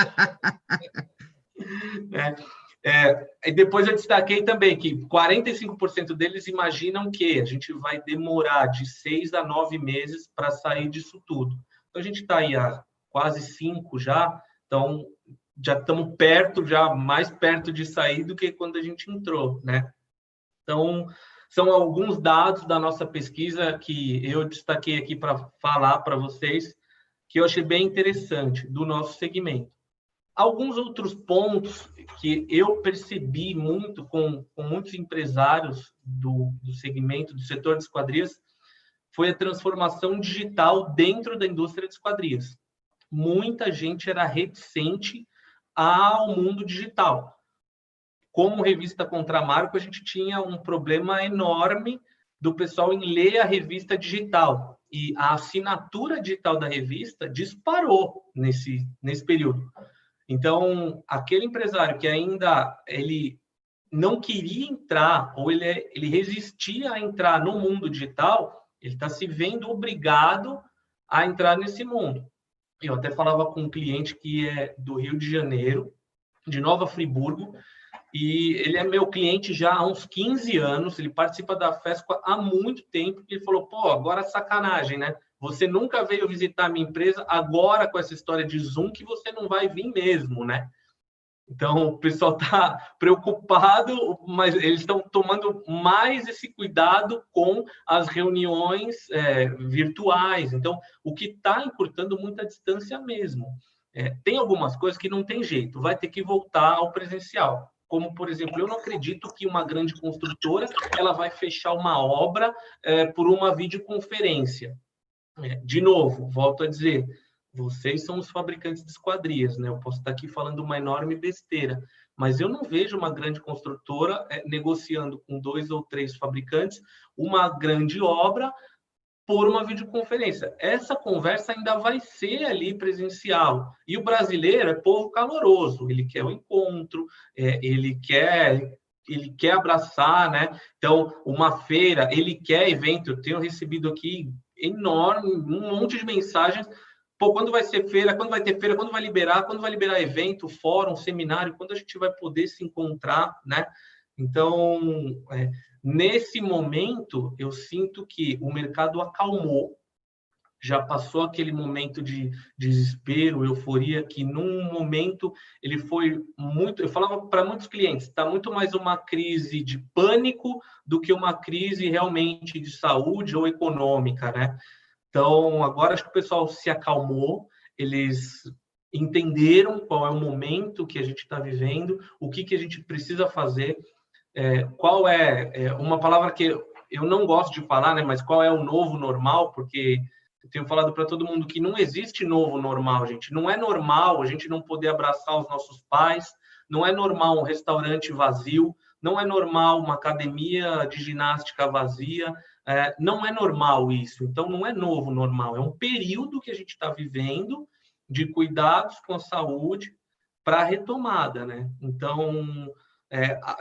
S5: E depois eu destaquei também que 45% deles imaginam que a gente vai demorar de 6 a 9 meses para sair disso tudo. Então, a gente está aí há quase 5 já, então já estamos perto, já mais perto de sair do que quando a gente entrou, né? Então, são alguns dados da nossa pesquisa que eu destaquei aqui para falar para vocês, que eu achei bem interessante do nosso segmento. Alguns outros pontos que eu percebi muito com muitos empresários do segmento, do setor de esquadrias, foi a transformação digital dentro da indústria de esquadrias. Muita gente era reticente ao mundo digital. Como revista Contramarco, a gente tinha um problema enorme do pessoal em ler a revista digital. E a assinatura digital da revista disparou nesse período. Então, aquele empresário que ainda ele não queria entrar, ou ele resistia a entrar no mundo digital, ele está se vendo obrigado a entrar nesse mundo. Eu até falava com um cliente que é do Rio de Janeiro, de Nova Friburgo, e ele é meu cliente já há uns 15 anos, ele participa da FESCO há muito tempo, e ele falou, pô, agora sacanagem, né? Você nunca veio visitar a minha empresa, agora com essa história de Zoom que você não vai vir mesmo, né? Então, o pessoal está preocupado, mas eles estão tomando mais esse cuidado com as reuniões virtuais. Então, o que está encurtando muito a distância mesmo. Tem algumas coisas que não tem jeito, vai ter que voltar ao presencial. Como, por exemplo, eu não acredito que uma grande construtora ela vai fechar uma obra por uma videoconferência. De novo, volto a dizer, vocês são os fabricantes de esquadrias, né? Eu posso estar aqui falando uma enorme besteira, mas eu não vejo uma grande construtora negociando com 2 ou 3 fabricantes uma grande obra por uma videoconferência. Essa conversa ainda vai ser ali presencial. E o brasileiro é povo caloroso, ele quer o encontro, ele quer abraçar, né? Então, uma feira, ele quer evento. Eu tenho recebido aqui enorme, um monte de mensagens. Pô, quando vai ser feira? Quando vai ter feira? Quando vai liberar? Quando vai liberar evento, fórum, seminário? Quando a gente vai poder se encontrar, né? Então, nesse momento, eu sinto que o mercado acalmou, já passou aquele momento de desespero, euforia, que num momento ele foi muito... Eu falava para muitos clientes, está muito mais uma crise de pânico do que uma crise realmente de saúde ou econômica, né? Então, agora acho que o pessoal se acalmou, eles entenderam qual é o momento que a gente está vivendo, o que a gente precisa fazer, qual é uma palavra que eu não gosto de falar, né? Mas qual é o novo normal, porque... Eu tenho falado para todo mundo que não existe novo normal, gente. Não é normal a gente não poder abraçar os nossos pais, não é normal um restaurante vazio, Não é normal uma academia de ginástica vazia, não é normal isso. Então, não é novo normal, é um período que a gente está vivendo de cuidados com a saúde para a retomada, né? Então,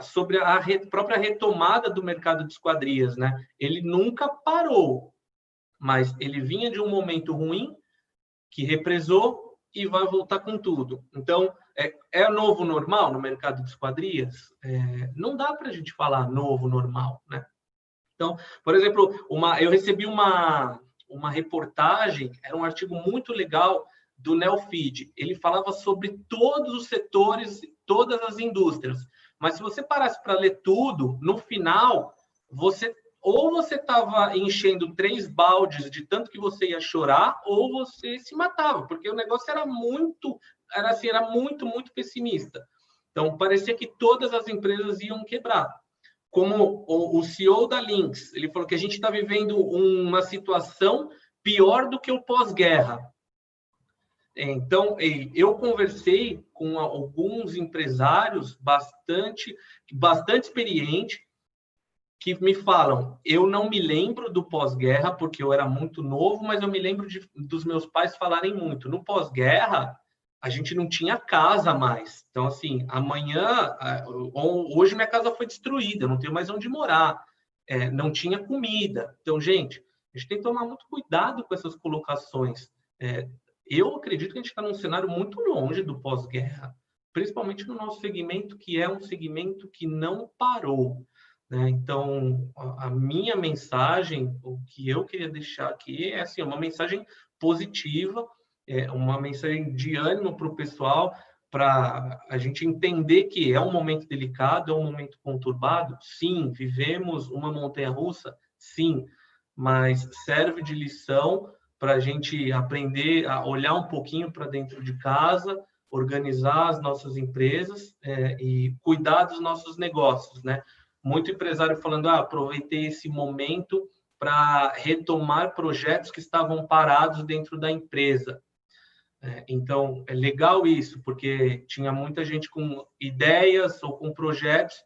S5: sobre a própria retomada do mercado de esquadrias, né? Ele nunca parou, mas ele vinha de um momento ruim que represou e vai voltar com tudo. Então, é novo normal no mercado de esquadrias? Não dá para a gente falar novo normal, né? Então, por exemplo, eu recebi uma reportagem, era um artigo muito legal do Neofeed. Ele falava sobre todos os setores, todas as indústrias. Mas se você parasse para ler tudo, no final, você estava enchendo 3 baldes de tanto que você ia chorar, ou você se matava, porque o negócio era muito pessimista. Então, parecia que todas as empresas iam quebrar. Como o CEO da Lynx, ele falou que a gente está vivendo uma situação pior do que o pós-guerra. Então, eu conversei com alguns empresários bastante experientes que me falam, eu não me lembro do pós-guerra, porque eu era muito novo, mas eu me lembro dos meus pais falarem muito. No pós-guerra, a gente não tinha casa mais. Então, assim, hoje minha casa foi destruída, eu não tenho mais onde morar, não tinha comida. Então, gente, a gente tem que tomar muito cuidado com essas colocações. Eu acredito que a gente está num cenário muito longe do pós-guerra, principalmente no nosso segmento, que é um segmento que não parou, né? Então, a minha mensagem, o que eu queria deixar aqui é assim, uma mensagem positiva, uma mensagem de ânimo para o pessoal, para a gente entender que é um momento delicado, é um momento conturbado. Sim, vivemos uma montanha-russa, sim, mas serve de lição para a gente aprender a olhar um pouquinho para dentro de casa, organizar as nossas empresas e cuidar dos nossos negócios, né? Muito empresário falando, aproveitei esse momento para retomar projetos que estavam parados dentro da empresa. Então, é legal isso, porque tinha muita gente com ideias ou com projetos,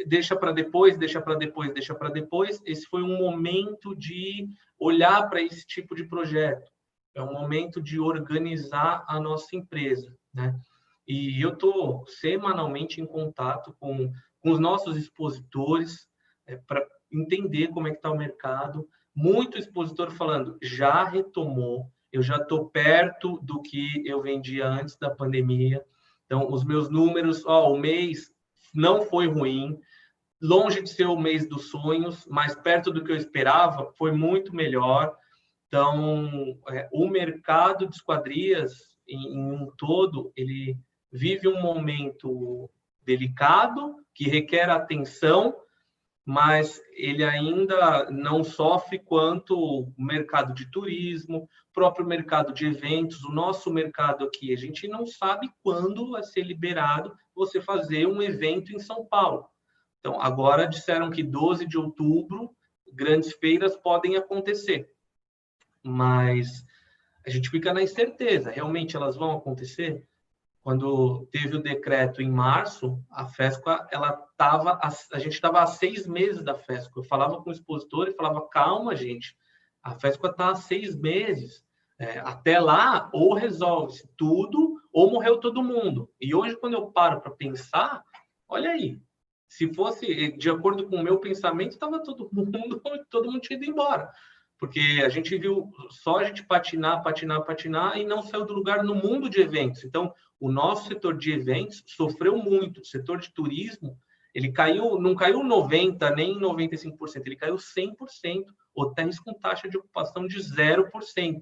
S5: deixa para depois, deixa para depois, deixa para depois. Esse foi um momento de olhar para esse tipo de projeto. É um momento de organizar a nossa empresa, né? E eu estou semanalmente em contato com os nossos expositores para entender como é que está o mercado. Muito expositor falando, já retomou, eu já estou perto do que eu vendia antes da pandemia. Então, os meus números, o mês não foi ruim, longe de ser o mês dos sonhos, mas perto do que eu esperava, foi muito melhor. Então, o mercado de esquadrias, em um todo, ele vive um momento delicado, que requer atenção, mas ele ainda não sofre quanto o mercado de turismo, o próprio mercado de eventos, o nosso mercado aqui. A gente não sabe quando vai ser liberado você fazer um evento em São Paulo. Então, agora disseram que 12 de outubro, grandes feiras podem acontecer, mas a gente fica na incerteza, realmente elas vão acontecer? Quando teve o decreto em março, a FESCA, a gente estava há 6 meses da FESCA. Eu falava com o expositor e falava, calma, gente, a FESCA está há 6 meses. Até lá, ou resolve-se tudo, ou morreu todo mundo. E hoje, quando eu paro para pensar, olha aí, se fosse de acordo com o meu pensamento, estava todo mundo tinha ido embora. Porque a gente viu só a gente patinar e não saiu do lugar no mundo de eventos. Então, o nosso setor de eventos sofreu muito. O setor de turismo, ele caiu, não caiu 90%, nem 95%, ele caiu 100%, hotéis com taxa de ocupação de 0%.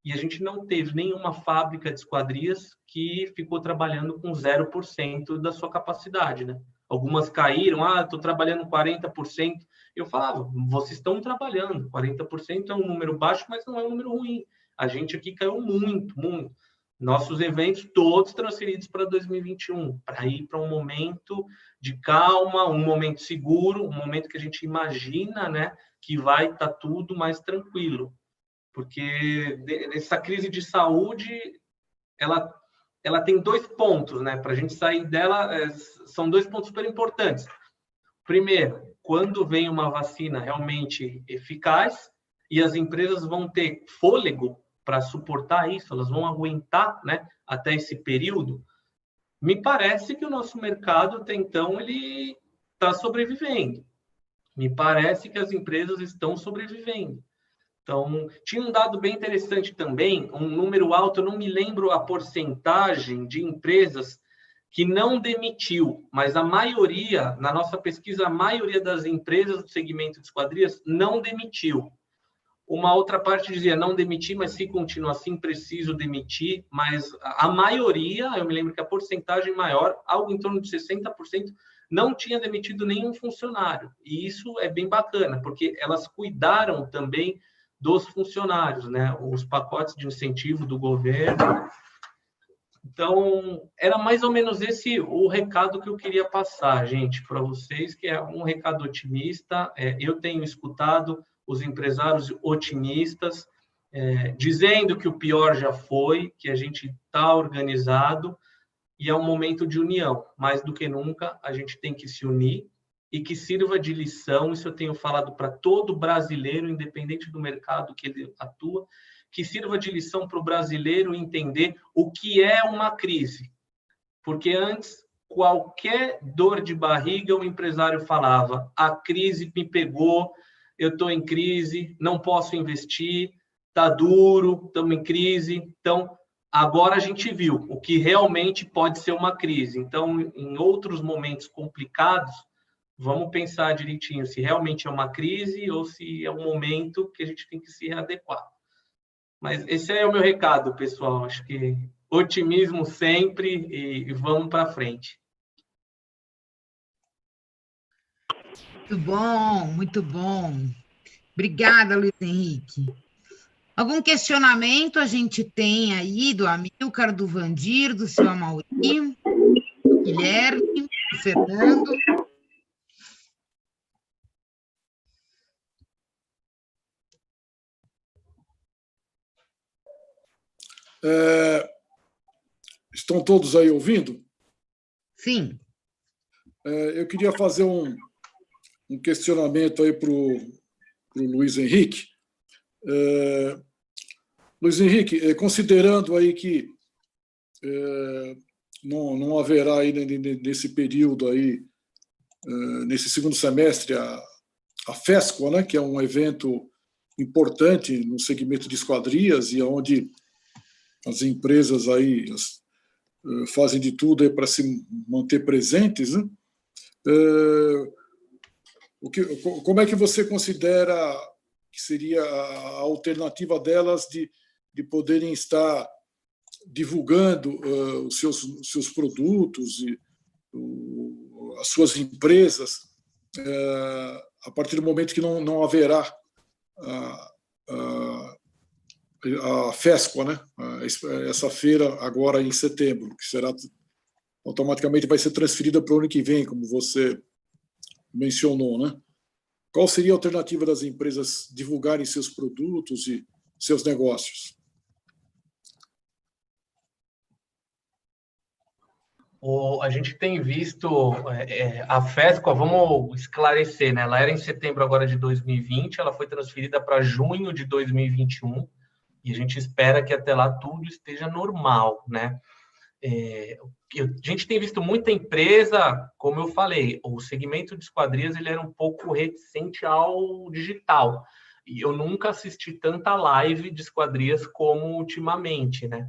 S5: E a gente não teve nenhuma fábrica de esquadrias que ficou trabalhando com 0% da sua capacidade, né? Algumas caíram, estou trabalhando 40%. Eu falava, vocês estão trabalhando, 40% é um número baixo, mas não é um número ruim. A gente aqui caiu muito, muito. Nossos eventos todos transferidos para 2021, para ir para um momento de calma, um momento seguro, um momento que a gente imagina, né, que vai estar tudo mais tranquilo. Porque essa crise de saúde, ela tem 2 pontos, né? Para a gente sair dela, são 2 pontos super importantes. Primeiro, quando vem uma vacina realmente eficaz e as empresas vão ter fôlego para suportar isso, elas vão aguentar, né, até esse período, me parece que o nosso mercado, até então, ele está sobrevivendo. Me parece que as empresas estão sobrevivendo. Então, tinha um dado bem interessante também, um número alto, eu não me lembro a porcentagem de empresas que não demitiu, mas a maioria, na nossa pesquisa, a maioria das empresas do segmento de esquadrias não demitiu. Uma outra parte dizia não demitir, mas se continua assim, preciso demitir. Mas a maioria, eu me lembro que a porcentagem maior, algo em torno de 60%, não tinha demitido nenhum funcionário. E isso é bem bacana, porque elas cuidaram também dos funcionários, né? Os pacotes de incentivo do governo. Então, era mais ou menos esse o recado que eu queria passar, gente, para vocês, que é um recado otimista. Eu tenho escutado os empresários otimistas, dizendo que o pior já foi, que a gente está organizado e é um momento de união. Mais do que nunca, a gente tem que se unir e que sirva de lição. Isso eu tenho falado para todo brasileiro, independente do mercado que ele atua, que sirva de lição para o brasileiro entender o que é uma crise. Porque antes, qualquer dor de barriga, o empresário falava: a crise me pegou, eu estou em crise, não posso investir, está duro, estamos em crise. Então, agora a gente viu o que realmente pode ser uma crise. Então, em outros momentos complicados, vamos pensar direitinho se realmente é uma crise ou se é um momento que a gente tem que se readequar. Mas esse é o meu recado, pessoal. Acho que otimismo sempre e vamos para frente.
S2: Muito bom, muito bom. Obrigada, Luiz Henrique. Algum questionamento a gente tem aí do Amilcar, do Vandir, do seu Amauri, do Guilherme, do Fernando?
S3: Estão todos aí ouvindo?
S2: Sim.
S3: Eu queria fazer um questionamento aí para o Luiz Henrique. Luiz Henrique, considerando aí que não haverá aí nesse período aí, nesse segundo semestre, a FESCO, né, que é um evento importante no segmento de esquadrias e onde as empresas aí fazem de tudo para se manter presentes, né? Como é que você considera que seria a alternativa delas de poderem estar divulgando os seus produtos e as suas empresas a partir do momento que não haverá a FESCO, né? Essa feira agora em setembro, que será automaticamente vai ser transferida para o ano que vem, como você mencionou, né? Qual seria a alternativa das empresas divulgarem seus produtos e seus negócios?
S5: A gente tem visto a FESCO, vamos esclarecer, né? Ela era em setembro agora de 2020, ela foi transferida para junho de 2021 e a gente espera que até lá tudo esteja normal, né? A gente tem visto muita empresa, como eu falei, o segmento de esquadrias ele era um pouco reticente ao digital. E eu nunca assisti tanta live de esquadrias como ultimamente, né?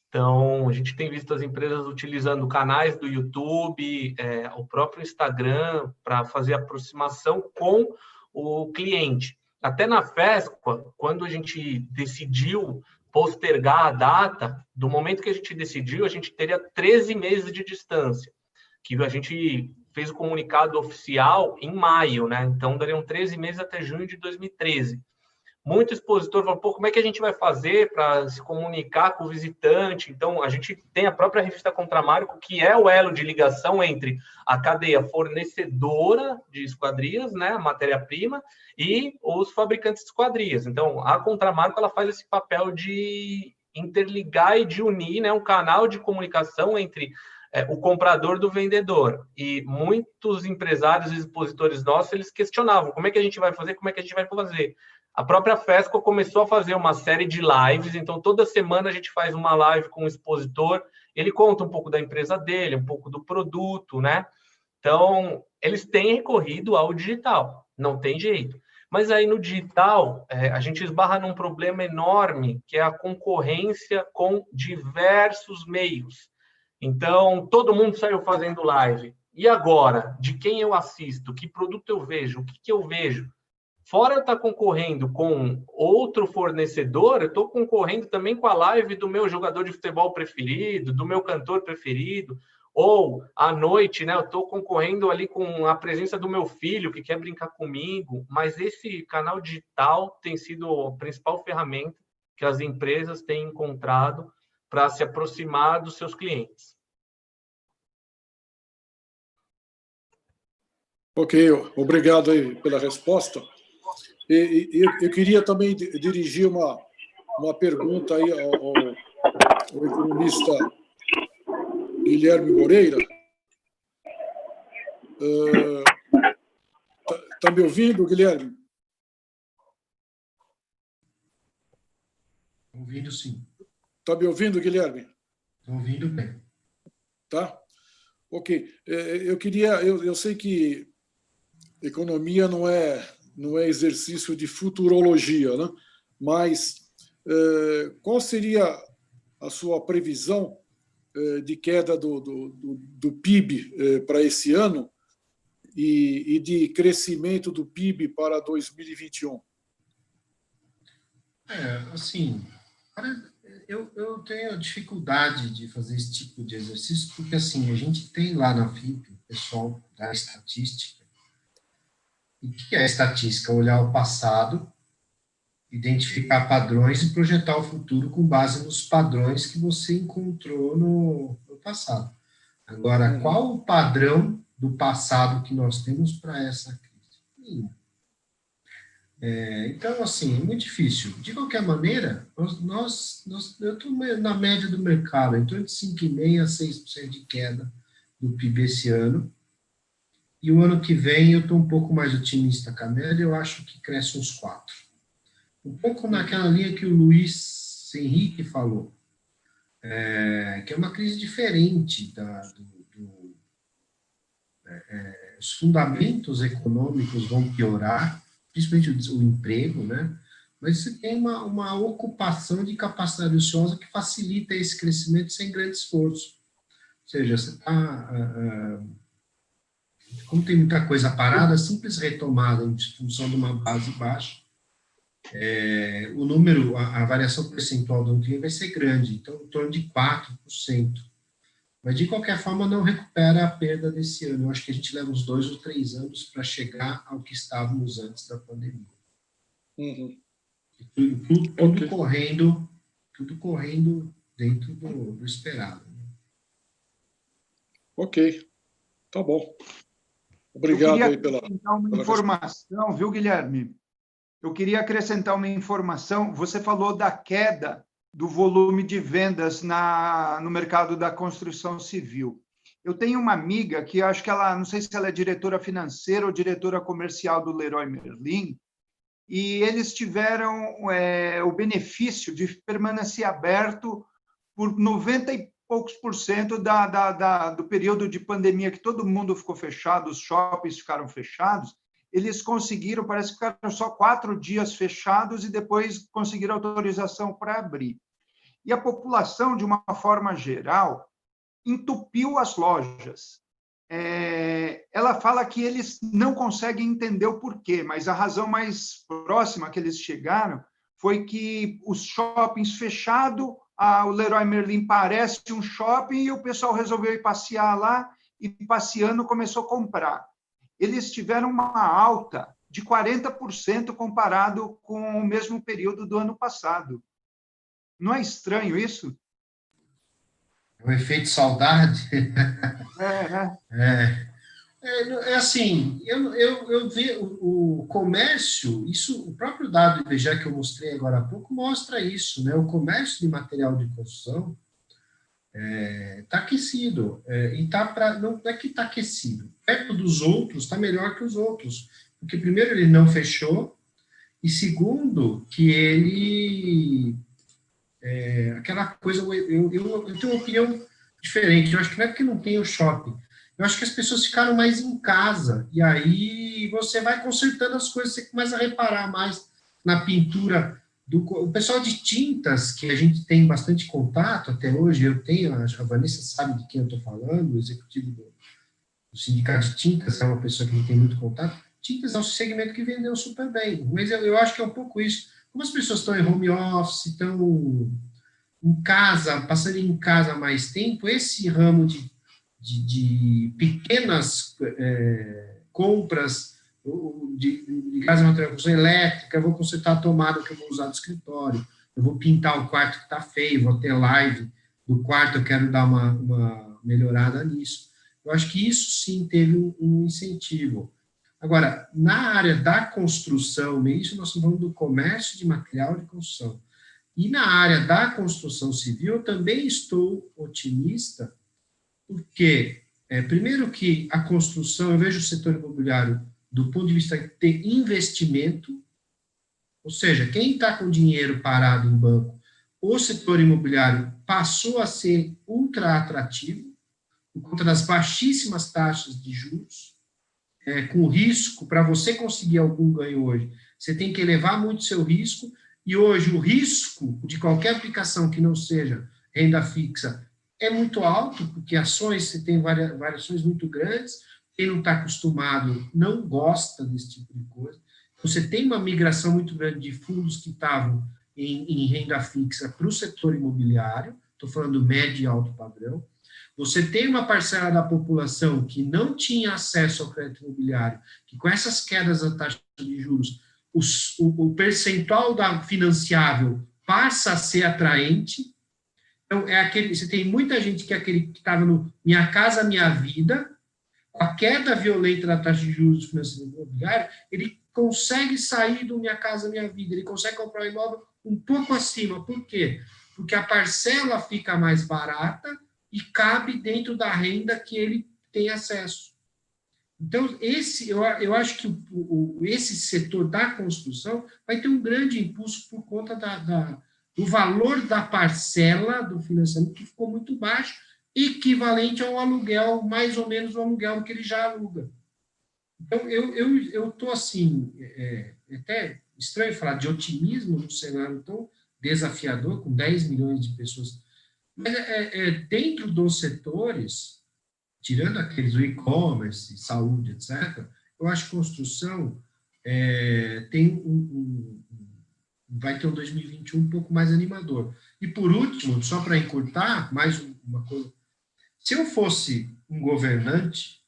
S5: Então, a gente tem visto as empresas utilizando canais do YouTube, o próprio Instagram, para fazer aproximação com o cliente. Até na FESCO, quando a gente decidiu postergar a data, do momento que a gente decidiu, a gente teria 13 meses de distância, que a gente fez o comunicado oficial em maio, né? Então, dariam 13 meses até junho de 2013. Muito expositor falou, pô, como é que a gente vai fazer para se comunicar com o visitante? Então, a gente tem a própria revista Contramarco, que é o elo de ligação entre a cadeia fornecedora de esquadrias, né, a matéria-prima, e os fabricantes de esquadrias. Então, a Contramarco ela faz esse papel de interligar e de unir, né, um canal de comunicação entre o comprador do vendedor. E muitos empresários e expositores nossos, eles questionavam como é que a gente vai fazer, como é que a gente vai fazer. A própria FESCO começou a fazer uma série de lives, então toda semana a gente faz uma live com o expositor, ele conta um pouco da empresa dele, um pouco do produto, né? Então, eles têm recorrido ao digital, não tem jeito. Mas aí no digital, a gente esbarra num problema enorme, que é a concorrência com diversos meios. Então, todo mundo saiu fazendo live. E agora? De quem eu assisto? Que produto eu vejo? O que eu vejo? Fora eu estar concorrendo com outro fornecedor, eu estou concorrendo também com a live do meu jogador de futebol preferido, do meu cantor preferido, ou à noite, né, eu estou concorrendo ali com a presença do meu filho que quer brincar comigo, mas esse canal digital tem sido a principal ferramenta que as empresas têm encontrado para se aproximar dos seus clientes.
S3: Ok, obrigado aí pela resposta. E eu queria também dirigir uma pergunta aí ao economista Guilherme Moreira. Tá me ouvindo, Guilherme?
S4: Ouvindo, sim.
S3: Está me ouvindo, Guilherme?
S4: Estou ouvindo bem.
S3: Tá? Ok. Eu sei que economia não é exercício de futurologia, né? Mas qual seria a sua previsão de queda do PIB para esse ano e de crescimento do PIB para 2021?
S4: Assim, eu tenho dificuldade de fazer esse tipo de exercício, porque assim, a gente tem lá na FIP o pessoal da estatística. E o que é a estatística? Olhar o passado, identificar padrões e projetar o futuro com base nos padrões que você encontrou no passado. Agora, qual o padrão do passado que nós temos para essa crise? Então, assim, é muito difícil. De qualquer maneira, eu estou na média do mercado, em torno de 5,5% a 6% de queda do PIB esse ano. E o ano que vem eu estou um pouco mais otimista com a média, eu acho que cresce uns 4%. Um pouco naquela linha que o Luiz Henrique falou, que é uma crise diferente os fundamentos econômicos vão piorar, principalmente o emprego, né? Mas você tem uma ocupação de capacidade ociosa que facilita esse crescimento sem grande esforço. Ou seja, você está... como tem muita coisa parada, a simples retomada em função de uma base baixa, o número, a variação percentual do ano que vem vai ser grande, então em torno de 4%. Mas, de qualquer forma, não recupera a perda desse ano. Eu acho que a gente leva uns 2 ou 3 anos para chegar ao que estávamos antes da pandemia.
S3: Uhum.
S4: Tudo correndo dentro do esperado. Né?
S3: Ok, tá bom. Obrigado aí pela
S6: informação, viu, Guilherme? Eu queria acrescentar uma informação. Você falou da queda do volume de vendas no mercado da construção civil. Eu tenho uma amiga que acho que ela, não sei se ela é diretora financeira ou diretora comercial do Leroy Merlin, e eles tiveram o benefício de permanecer aberto por 90 e poucos % do período de pandemia que todo mundo ficou fechado, os shoppings ficaram fechados. Eles conseguiram, parece que ficaram só 4 dias fechados e depois conseguiram autorização para abrir. E a população, de uma forma geral, entupiu as lojas. Ela fala que eles não conseguem entender o porquê, mas a razão mais próxima que eles chegaram foi que os shoppings fechados, o Leroy Merlin parece um shopping e o pessoal resolveu ir passear lá e, passeando, começou a comprar. Eles tiveram uma alta de 40% comparado com o mesmo período do ano passado. Não é estranho isso?
S4: O efeito saudade. Assim, eu vejo o comércio, isso, o próprio dado do IBGE que eu mostrei agora há pouco mostra isso, né? O comércio de material de construção Está aquecido. E não é que está aquecido. Perto dos outros, está melhor que os outros. Porque, primeiro, ele não fechou, e segundo, que ele... aquela coisa... Eu tenho uma opinião diferente. Eu acho que não é porque não tem o shopping. Eu acho que as pessoas ficaram mais em casa. E aí você vai consertando as coisas, você começa a reparar mais na pintura. O pessoal de tintas, que a gente tem bastante contato até hoje, eu tenho, a Vanessa sabe de quem eu estou falando, o executivo do Sindicato de Tintas é uma pessoa que a gente tem muito contato. Tintas é um segmento que vendeu super bem, mas eu acho que é um pouco isso. Como as pessoas estão em home office, estão em casa, passando em casa mais tempo, esse ramo de pequenas compras de gás e material de construção elétrica, eu vou consertar a tomada que eu vou usar no escritório, eu vou pintar o quarto que está feio, vou ter live do quarto, eu quero dar uma melhorada nisso. Eu acho que isso sim teve um incentivo. Agora, na área da construção, isso nós estamos falando do comércio de material de construção, e na área da construção civil, eu também estou otimista, porque, primeiro que a construção, eu vejo o setor imobiliário do ponto de vista de ter investimento, ou seja, quem está com dinheiro parado em banco, o setor imobiliário passou a ser ultra atrativo, por conta das baixíssimas taxas de juros, com risco, para você conseguir algum ganho hoje, você tem que elevar muito seu risco, e hoje o risco de qualquer aplicação que não seja renda fixa é muito alto, porque ações, você tem variações muito grandes, quem não está acostumado não gosta desse tipo de coisa. Você tem uma migração muito grande de fundos que estavam em renda fixa para o setor imobiliário, estou falando médio e alto padrão. Você tem uma parcela da população que não tinha acesso ao crédito imobiliário, que com essas quedas da taxa de juros, o percentual da financiável passa a ser atraente. Então, você tem muita gente que é aquele que estava no Minha Casa Minha Vida, com a queda violenta da taxa de juros do financiamento imobiliário, ele consegue sair do Minha Casa Minha Vida, ele consegue comprar um imóvel um pouco acima. Por quê? Porque a parcela fica mais barata e cabe dentro da renda que ele tem acesso. Então, eu acho que esse setor da construção vai ter um grande impulso por conta do valor da parcela do financiamento, que ficou muito baixo, equivalente ao aluguel, mais ou menos o aluguel que ele já aluga. Então, eu estou assim, até estranho falar de otimismo num cenário tão desafiador, com 10 milhões de pessoas, mas dentro dos setores, tirando aqueles do e-commerce, saúde, etc., eu acho que construção vai ter um 2021 um pouco mais animador. E, por último, só para encurtar, mais uma coisa, se eu fosse um governante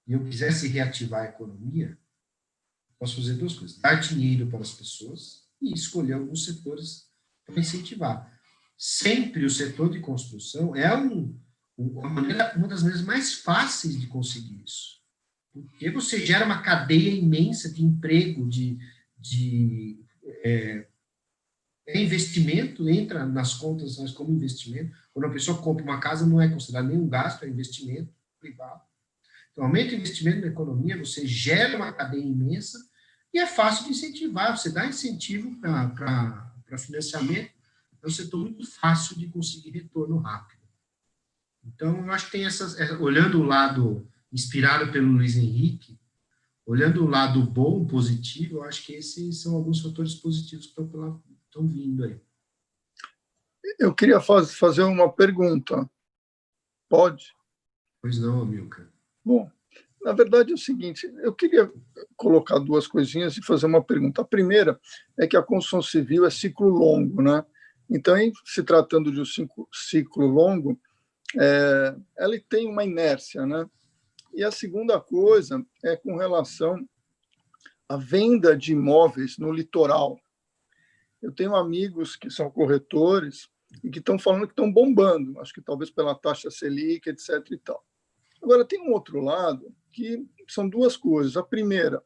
S4: e eu quisesse reativar a economia, posso fazer duas coisas: dar dinheiro para as pessoas e escolher alguns setores para incentivar. Sempre o setor de construção é uma das maneiras mais fáceis de conseguir isso. Porque você gera uma cadeia imensa de emprego, de investimento, entra nas contas como investimento. Quando a pessoa compra uma casa, não é considerado nenhum gasto, é investimento privado. Então, aumenta o investimento na economia, você gera uma cadeia imensa e é fácil de incentivar. Você dá incentivo para financiamento, é um setor muito fácil de conseguir retorno rápido. Então, eu acho que tem olhando o lado inspirado pelo Luiz Henrique, olhando o lado bom, positivo, eu acho que esses são alguns fatores positivos que estão vindo aí.
S7: Eu queria fazer uma pergunta. Pode?
S4: Pois não, Amilcar.
S7: Bom, na verdade é o seguinte, eu queria colocar duas coisinhas e fazer uma pergunta. A primeira é que a construção civil é ciclo longo, né? Então, se tratando de um ciclo longo, ela tem uma inércia, né? E a segunda coisa é com relação à venda de imóveis no litoral. Eu tenho amigos que são corretores e que estão falando que estão bombando, acho que talvez pela taxa Selic, etc. e tal. Agora, tem um outro lado que são duas coisas. A primeira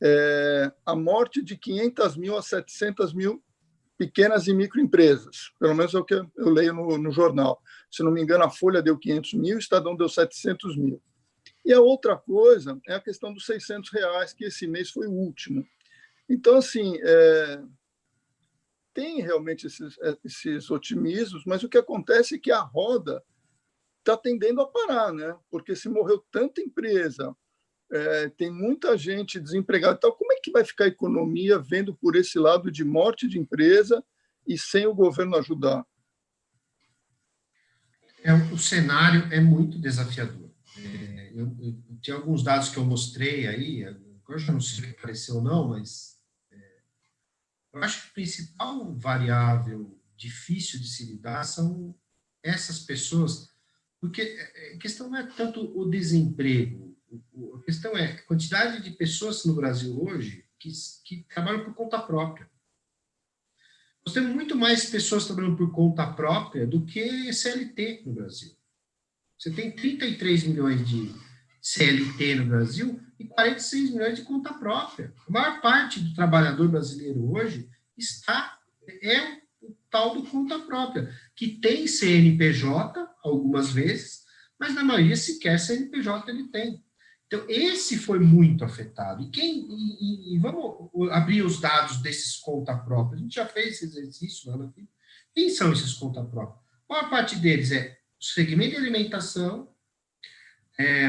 S7: é a morte de 500 mil a 700 mil pequenas e microempresas, pelo menos é o que eu leio no jornal. Se não me engano, a Folha deu 500 mil, o Estadão deu 700 mil. E a outra coisa é a questão dos R$600, que esse mês foi o último. Então, assim, tem realmente esses otimismos, mas o que acontece é que a roda está tendendo a parar, né? Porque se morreu tanta empresa, tem muita gente desempregada. Então, como é que vai ficar a economia vendo por esse lado de morte de empresa e sem o governo ajudar?
S4: O cenário é muito desafiador. Eu tinha alguns dados que eu mostrei aí, eu já não sei se apareceu ou não, mas eu acho que a principal variável difícil de se lidar são essas pessoas, porque a questão não é tanto o desemprego, a questão é a quantidade de pessoas no Brasil hoje que trabalham por conta própria. Nós temos muito mais pessoas trabalhando por conta própria do que CLT no Brasil. Você tem 33 milhões de CLT no Brasil e 46 milhões de conta própria. A maior parte do trabalhador brasileiro hoje é o tal do conta própria, que tem CNPJ, algumas vezes, mas na maioria sequer CNPJ ele tem. Então, esse foi muito afetado. E vamos abrir os dados desses conta própria. A gente já fez esse exercício lá na FIP. Quem são esses conta própria? A maior parte deles é o segmento de alimentação,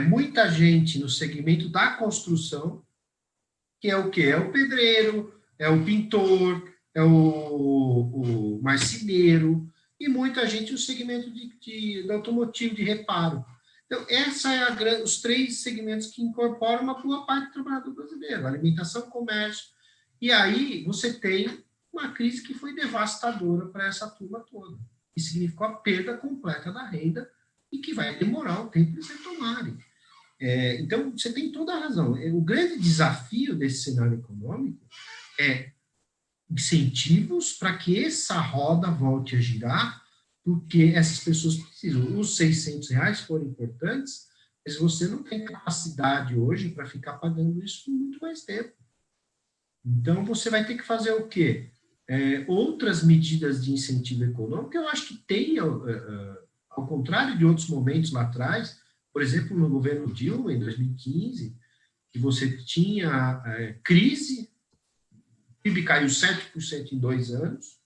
S4: muita gente no segmento da construção, que é o quê? É o pedreiro, é o pintor, é o marceneiro, e muita gente no segmento de automotivo, de reparo. Então, essa é os 3 segmentos que incorporam uma boa parte do trabalhador brasileiro, alimentação, comércio. E aí você tem uma crise que foi devastadora para essa turma toda, que significou a perda completa da renda e que vai demorar um tempo para eles retomarem. Então, você tem toda a razão. O grande desafio desse cenário econômico é incentivos para que essa roda volte a girar, porque essas pessoas precisam. Os R$600 foram importantes, mas você não tem capacidade hoje para ficar pagando isso por muito mais tempo. Então, você vai ter que fazer o quê? Outras medidas de incentivo econômico, eu acho que tem, ao contrário de outros momentos lá atrás, por exemplo, no governo Dilma, em 2015, que você tinha crise, o PIB caiu 7% em 2 anos,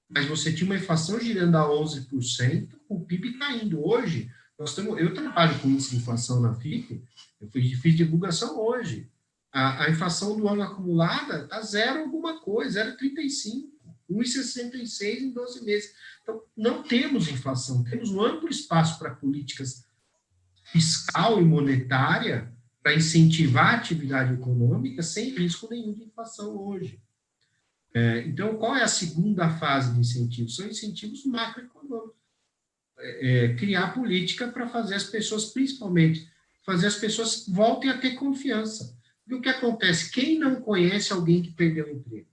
S4: mas você tinha uma inflação girando a 11%, com o PIB caindo. Hoje, eu trabalho com índice de inflação na FIP, eu fiz divulgação hoje. A inflação do ano acumulada está 0 alguma coisa, 0,35, 1,66 em 12 meses. Então, não temos inflação, temos um amplo espaço para políticas fiscal e monetária para incentivar a atividade econômica sem risco nenhum de inflação hoje. Então, qual é a segunda fase de incentivos? São incentivos macroeconômicos. Criar política para fazer as pessoas, principalmente, fazer as pessoas voltem a ter confiança. E o que acontece? Quem não conhece alguém que perdeu o emprego?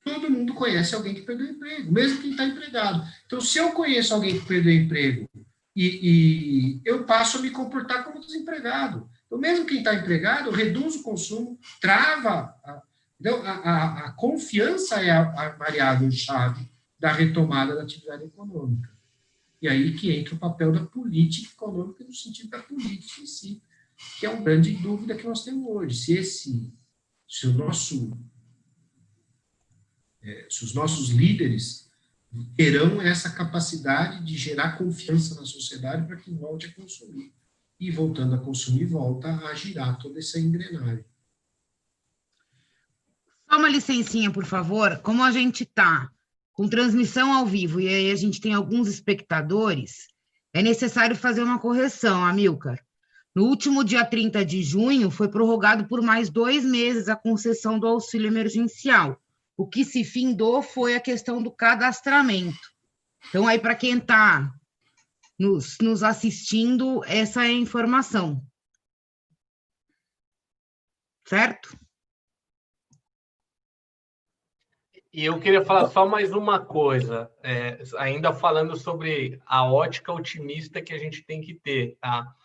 S4: Todo mundo conhece alguém que perdeu o emprego, mesmo quem está empregado. Então, se eu conheço alguém que perdeu o emprego e eu passo a me comportar como desempregado. Então, mesmo quem está empregado, reduz o consumo, trava. Então, a confiança é a variável-chave da retomada da atividade econômica. E aí que entra o papel da política econômica no sentido da política em si, que é uma grande dúvida que nós temos hoje. Se os nossos líderes terão essa capacidade de gerar confiança na sociedade para que volte a consumir. E voltando a consumir, volta a girar toda essa engrenagem.
S2: Só uma licencinha, por favor. Como a gente está com transmissão ao vivo e aí a gente tem alguns espectadores, é necessário fazer uma correção, Amilcar. No último dia 30 de junho, foi prorrogado por mais 2 meses a concessão do auxílio emergencial. O que se findou foi a questão do cadastramento. Então, aí, para quem está nos assistindo, essa é a informação. Certo?
S5: E eu queria falar só mais uma coisa, ainda falando sobre a ótica otimista que a gente tem que ter, tá?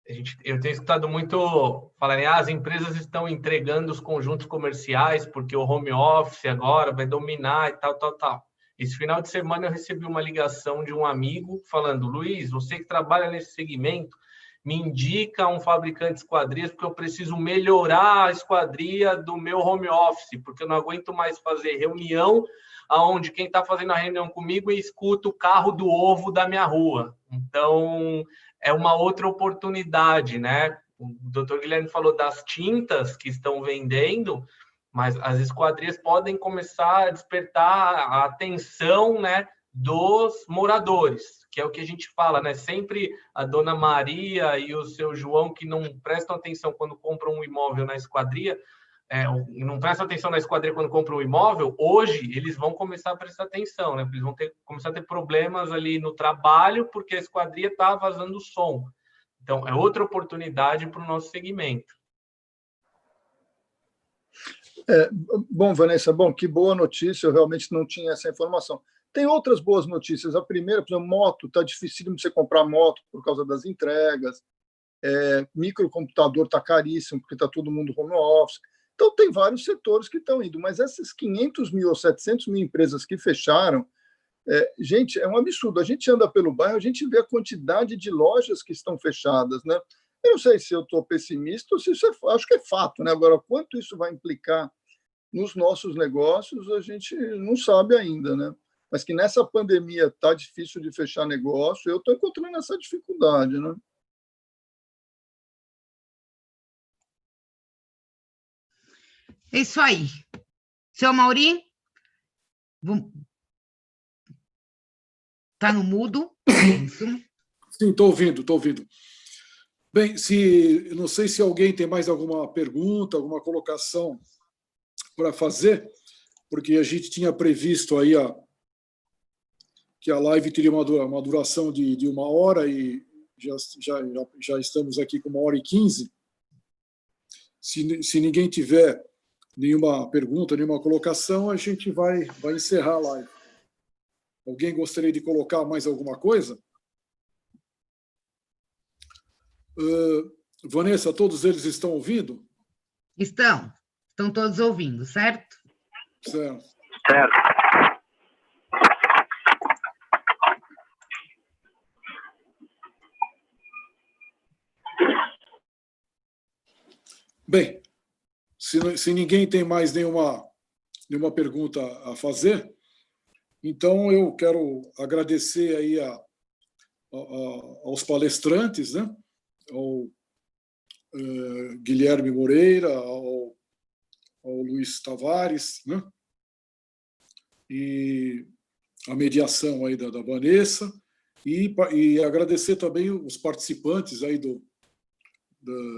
S5: Eu tenho escutado muito falarem, as empresas estão entregando os conjuntos comerciais porque o home office agora vai dominar e tal, tal, tal. Esse final de semana eu recebi uma ligação de um amigo falando, Luiz, você que trabalha nesse segmento, me indica um fabricante de esquadrias porque eu preciso melhorar a esquadria do meu home office, porque eu não aguento mais fazer reunião onde quem está fazendo a reunião comigo escuta o carro do ovo da minha rua. Então, é uma outra oportunidade, né? O doutor Guilherme falou das tintas que estão vendendo, mas as esquadrias podem começar a despertar a atenção, né, dos moradores, que é o que a gente fala, né? Sempre a dona Maria e o seu João, que não prestam atenção quando compram um imóvel na esquadria, não prestam atenção na esquadria quando compram um imóvel, hoje eles vão começar a prestar atenção, né? Eles vão começar a ter problemas ali no trabalho, porque a esquadria está vazando som. Então, é outra oportunidade para o nosso segmento.
S7: Bom, Vanessa, que boa notícia, eu realmente não tinha essa informação. Tem outras boas notícias. A primeira, por exemplo, moto, está difícil você comprar moto por causa das entregas, microcomputador está caríssimo, porque está todo mundo home office. Então, tem vários setores que estão indo, mas essas 500 mil ou 700 mil empresas que fecharam, gente, é um absurdo. A gente anda pelo bairro, a gente vê a quantidade de lojas que estão fechadas, né? Eu não sei se eu estou pessimista ou se isso acho que é fato, né? Agora, quanto isso vai implicar nos nossos negócios, a gente não sabe ainda, né? Mas que nessa pandemia está difícil de fechar negócio, eu estou encontrando essa dificuldade, né?
S2: É isso aí. Seu Mauri? Está no mudo? Isso.
S3: Sim, estou ouvindo. Bem, não sei se alguém tem mais alguma pergunta, alguma colocação para fazer, porque a gente tinha previsto aí que a live teria uma duração de 1 hora e já estamos aqui com 1h15. Se ninguém tiver nenhuma pergunta, nenhuma colocação, a gente vai encerrar a live. Alguém gostaria de colocar mais alguma coisa? Vanessa, todos eles estão ouvindo?
S2: Estão todos ouvindo, certo?
S3: Certo. Bem, se ninguém tem mais nenhuma pergunta a fazer, então eu quero agradecer aí aos palestrantes, né? Ao Guilherme Moreira, ao Luiz Tavares, né? E a mediação aí da Vanessa, e agradecer também os participantes aí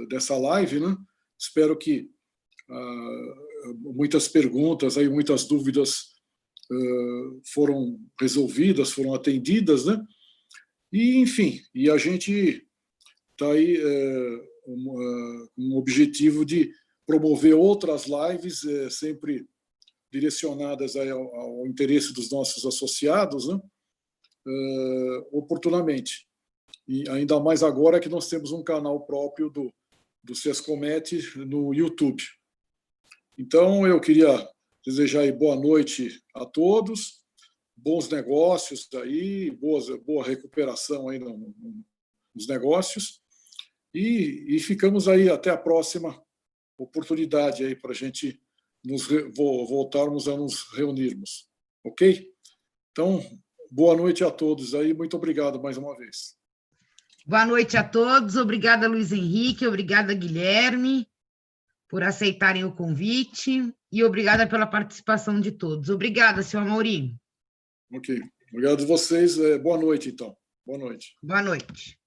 S3: dessa live, né? Espero que muitas perguntas, aí, muitas dúvidas foram resolvidas, foram atendidas, né? E, enfim, a gente está aí com um objetivo de promover outras lives, sempre direcionadas aí ao interesse dos nossos associados, né? Oportunamente. E ainda mais agora que nós temos um canal próprio do Sescomet no YouTube. Então, eu queria desejar aí boa noite a todos, bons negócios aí, boa recuperação aí nos negócios, e ficamos aí até a próxima oportunidade aí para a gente voltarmos a nos reunirmos, ok? Então, boa noite a todos aí, muito obrigado mais uma vez.
S2: Boa noite a todos, obrigada Luiz Henrique, obrigada Guilherme por aceitarem o convite e obrigada pela participação de todos. Obrigada, senhor Mauri.
S3: Ok, obrigado a vocês, boa noite então, boa noite.
S2: Boa noite.